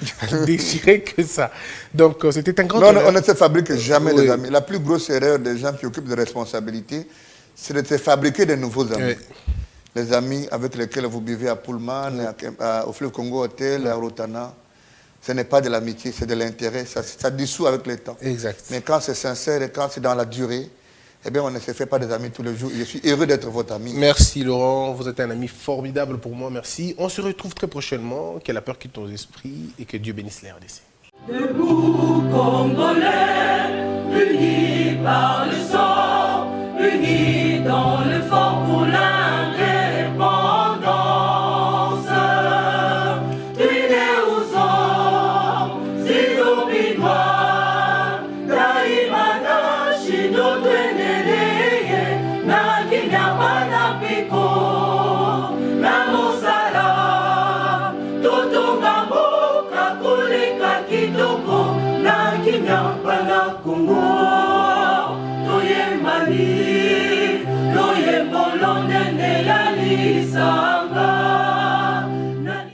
déchiré que ça. Donc, c'était un grand honneur. On ne se fabrique jamais des amis. La plus grosse erreur des gens qui occupent de responsabilités, c'est de se fabriquer de nouveaux amis. Oui. Les amis avec lesquels vous buvez à Pullman, au Fleuve Congo Hotel, à Rotana, ce n'est pas de l'amitié, c'est de l'intérêt. Ça dissout avec le temps. Exact. Mais quand c'est sincère et quand c'est dans la durée, eh bien, on ne se fait pas des amis tous les jours. Je suis heureux d'être votre ami. Merci Laurent, vous êtes un ami formidable pour moi, merci. On se retrouve très prochainement. Que la peur quitte nos esprits et que Dieu bénisse les RDC. Debout Congolais, unis par le sang, unis dans le fort pour l'indépendance. Tués aux hommes, si obinois, daimana shido tuendeleye, na kinyama piko, na mosala, totonga mboka kuleka kitoko, na kinyama na Congo, toyembani. Loyembo londene ya lisa.